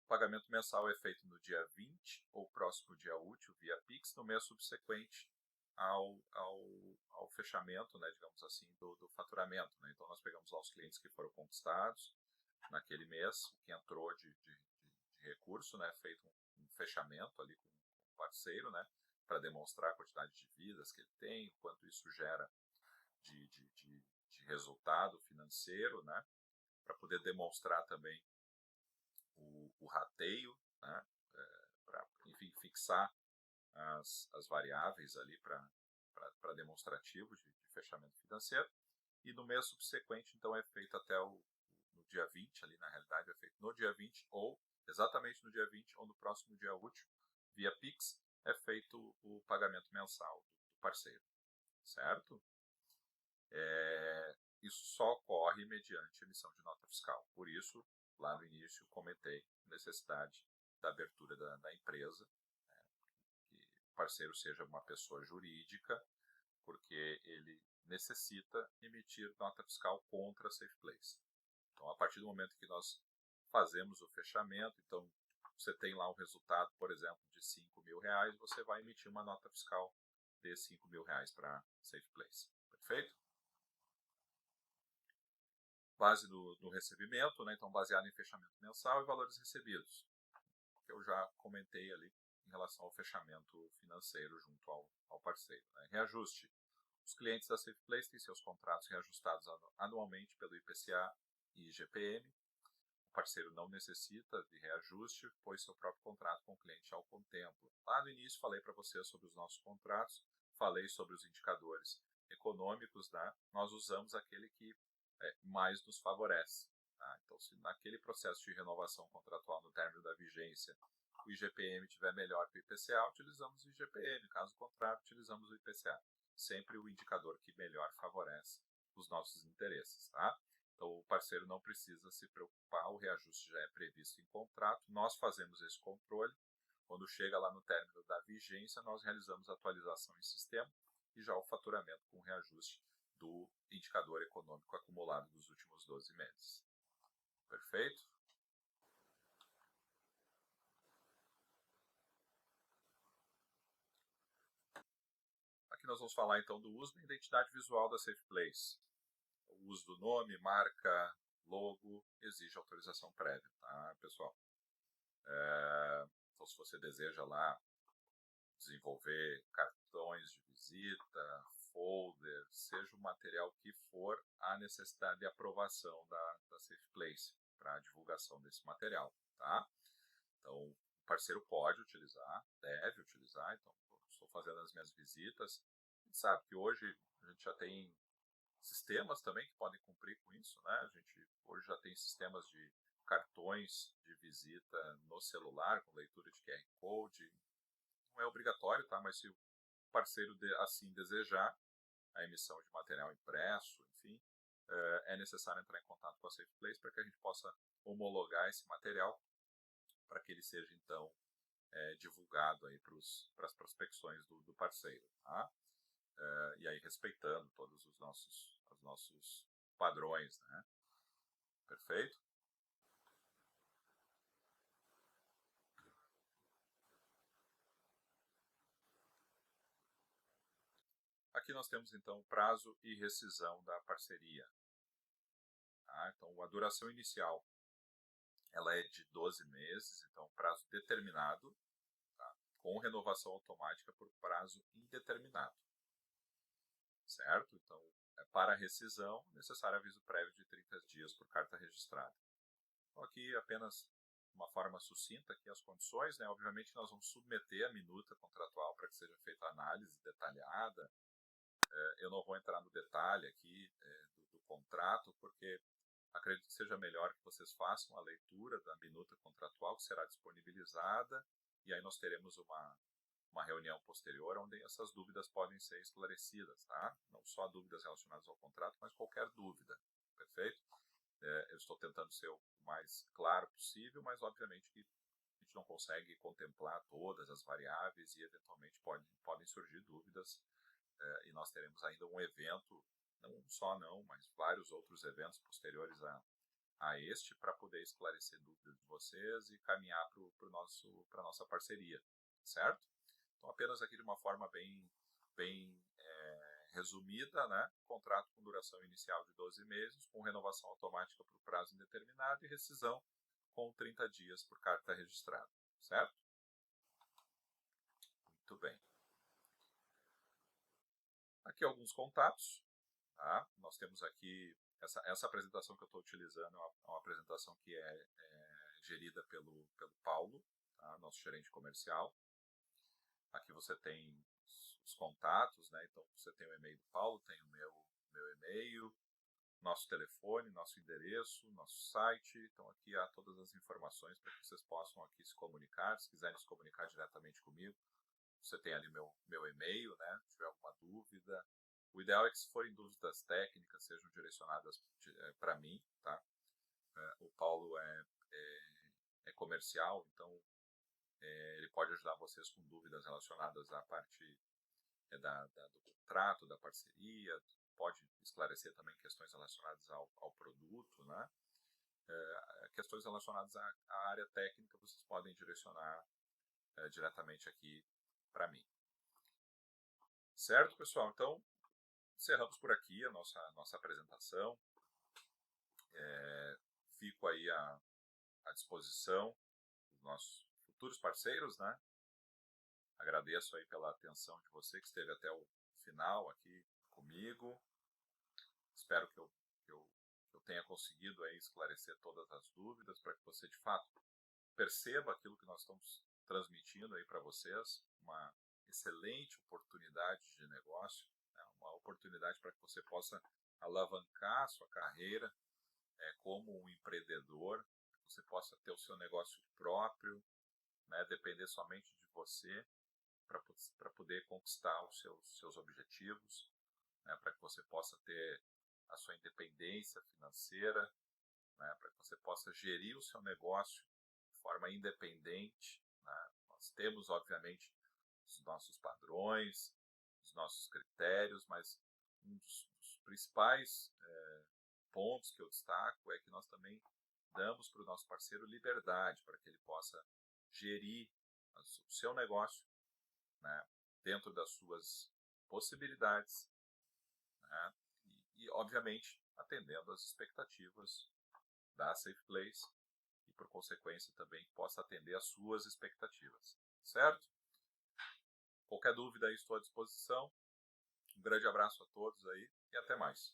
O pagamento mensal é feito no dia 20 ou próximo dia útil via Pix no mês subsequente ao fechamento, né, digamos assim, do faturamento. Né? Então, nós pegamos lá os clientes que foram conquistados naquele mês, o que entrou de recurso, né, feito um fechamento ali com o parceiro, né, para demonstrar a quantidade de vidas que ele tem, o quanto isso gera de resultado financeiro, né, para poder demonstrar também o rateio, né, para, enfim, fixar as variáveis ali para demonstrativo de fechamento financeiro. E no mês subsequente, então, é feito até no dia 20, ali na realidade é feito no dia 20, ou exatamente no dia 20, ou no próximo dia útil, via Pix, é feito o pagamento mensal do parceiro, certo? Isso só ocorre mediante emissão de nota fiscal. Por isso, lá no início, comentei a necessidade da abertura da empresa, né, que o parceiro seja uma pessoa jurídica, porque ele necessita emitir nota fiscal contra a Safe Place. Então, a partir do momento que nós fazemos o fechamento, então você tem lá um resultado, por exemplo, de R$5.000, você vai emitir uma nota fiscal de R$5.000 para a Safe Place. Perfeito? Base do recebimento, né? Então baseado em fechamento mensal e valores recebidos, que eu já comentei ali em relação ao fechamento financeiro junto ao parceiro. Né? Reajuste. Os clientes da Safe Place têm seus contratos reajustados anualmente pelo IPCA e IGPM. O parceiro não necessita de reajuste, pois seu próprio contrato com o cliente já o contempla. Lá no início falei para vocês sobre os nossos contratos, falei sobre os indicadores econômicos, né? Nós usamos aquele que mais nos favorece. Tá? Então, se naquele processo de renovação contratual no término da vigência o IGPM estiver melhor que o IPCA, utilizamos o IGPM, caso contrário, utilizamos o IPCA. Sempre o indicador que melhor favorece os nossos interesses. Tá? Então, o parceiro não precisa se preocupar, o reajuste já é previsto em contrato, nós fazemos esse controle. Quando chega lá no término da vigência, nós realizamos a atualização em sistema e já o faturamento com reajuste do indicador econômico acumulado dos últimos 12 meses. Perfeito? Aqui nós vamos falar então do uso da identidade visual da Safe Place. O uso do nome, marca, logo, exige autorização prévia, tá, pessoal? Então, se você deseja lá desenvolver cartões de visita, folder, seja o material que for, há necessidade de aprovação da Safe Place para a divulgação desse material, tá? Então, o parceiro pode utilizar, deve utilizar. Então, estou fazendo as minhas visitas. A gente sabe que hoje a gente já tem sistemas também que podem cumprir com isso, né? A gente hoje já tem sistemas de cartões de visita no celular, com leitura de QR Code. Não é obrigatório, tá? Mas se o parceiro assim desejar, a emissão de material impresso, enfim, é necessário entrar em contato com a Safe Place para que a gente possa homologar esse material para que ele seja, então, divulgado para as prospecções do parceiro, tá? E aí respeitando todos os nossos padrões, né? Perfeito? Aqui nós temos, então, prazo e rescisão da parceria. Tá? Então, a duração inicial ela é de 12 meses, então prazo determinado, tá? Com renovação automática por prazo indeterminado. Certo? Então, para rescisão, necessário aviso prévio de 30 dias por carta registrada. Então, aqui apenas uma forma sucinta aqui as condições, né? Obviamente nós vamos submeter a minuta contratual para que seja feita a análise detalhada. Eu não vou entrar no detalhe aqui do contrato, porque acredito que seja melhor que vocês façam a leitura da minuta contratual, que será disponibilizada, e aí nós teremos uma reunião posterior, onde essas dúvidas podem ser esclarecidas, tá? Não só dúvidas relacionadas ao contrato, mas qualquer dúvida, perfeito? Eu estou tentando ser o mais claro possível, mas obviamente que a gente não consegue contemplar todas as variáveis e eventualmente podem surgir dúvidas, e nós teremos ainda um evento, não um só não, mas vários outros eventos posteriores a este, para poder esclarecer dúvidas de vocês e caminhar para a nossa parceria, certo? Então, apenas aqui de uma forma bem resumida, né? Contrato com duração inicial de 12 meses, com renovação automática por prazo indeterminado e rescisão com 30 dias por carta registrada, certo? Muito bem. Aqui alguns contatos, tá? Nós temos aqui, essa apresentação que eu estou utilizando é uma apresentação que é gerida pelo Paulo, tá? Nosso gerente comercial. Aqui você tem os contatos, né? Então você tem o e-mail do Paulo, tem o meu e-mail, nosso telefone, nosso endereço, nosso site. Então aqui há todas as informações para que vocês possam aqui se comunicar. Se quiserem se comunicar diretamente comigo, você tem ali meu e-mail, né? Se tiver alguma dúvida. O ideal é que, se forem dúvidas técnicas, sejam direcionadas para mim, tá? O Paulo é comercial, então ele pode ajudar vocês com dúvidas relacionadas à parte do contrato, da parceria, pode esclarecer também questões relacionadas ao produto, né? Questões relacionadas à área técnica, vocês podem direcionar diretamente aqui para mim. Certo, pessoal? Então, encerramos por aqui a nossa apresentação. Fico aí à disposição dos nossos futuros parceiros, né? Agradeço aí pela atenção de você que esteve até o final aqui comigo. Espero que eu tenha conseguido aí esclarecer todas as dúvidas para que você de fato perceba aquilo que nós estamos transmitindo aí para vocês, uma excelente oportunidade de negócio, né? Uma oportunidade para que você possa alavancar a sua carreira como um empreendedor, que você possa ter o seu negócio próprio, né? Depender somente de você para poder conquistar os seus objetivos, né? Para que você possa ter a sua independência financeira, né? Para que você possa gerir o seu negócio de forma independente, né? Nós temos, obviamente, os nossos padrões, os nossos critérios, mas um dos principais pontos que eu destaco é que nós também damos para o nosso parceiro liberdade para que ele possa gerir o seu negócio, né, dentro das suas possibilidades, né, e, obviamente, atendendo às expectativas da Safe Place e, por consequência, também possa atender às suas expectativas, certo? Qualquer dúvida aí, estou à disposição. Um grande abraço a todos aí e até mais.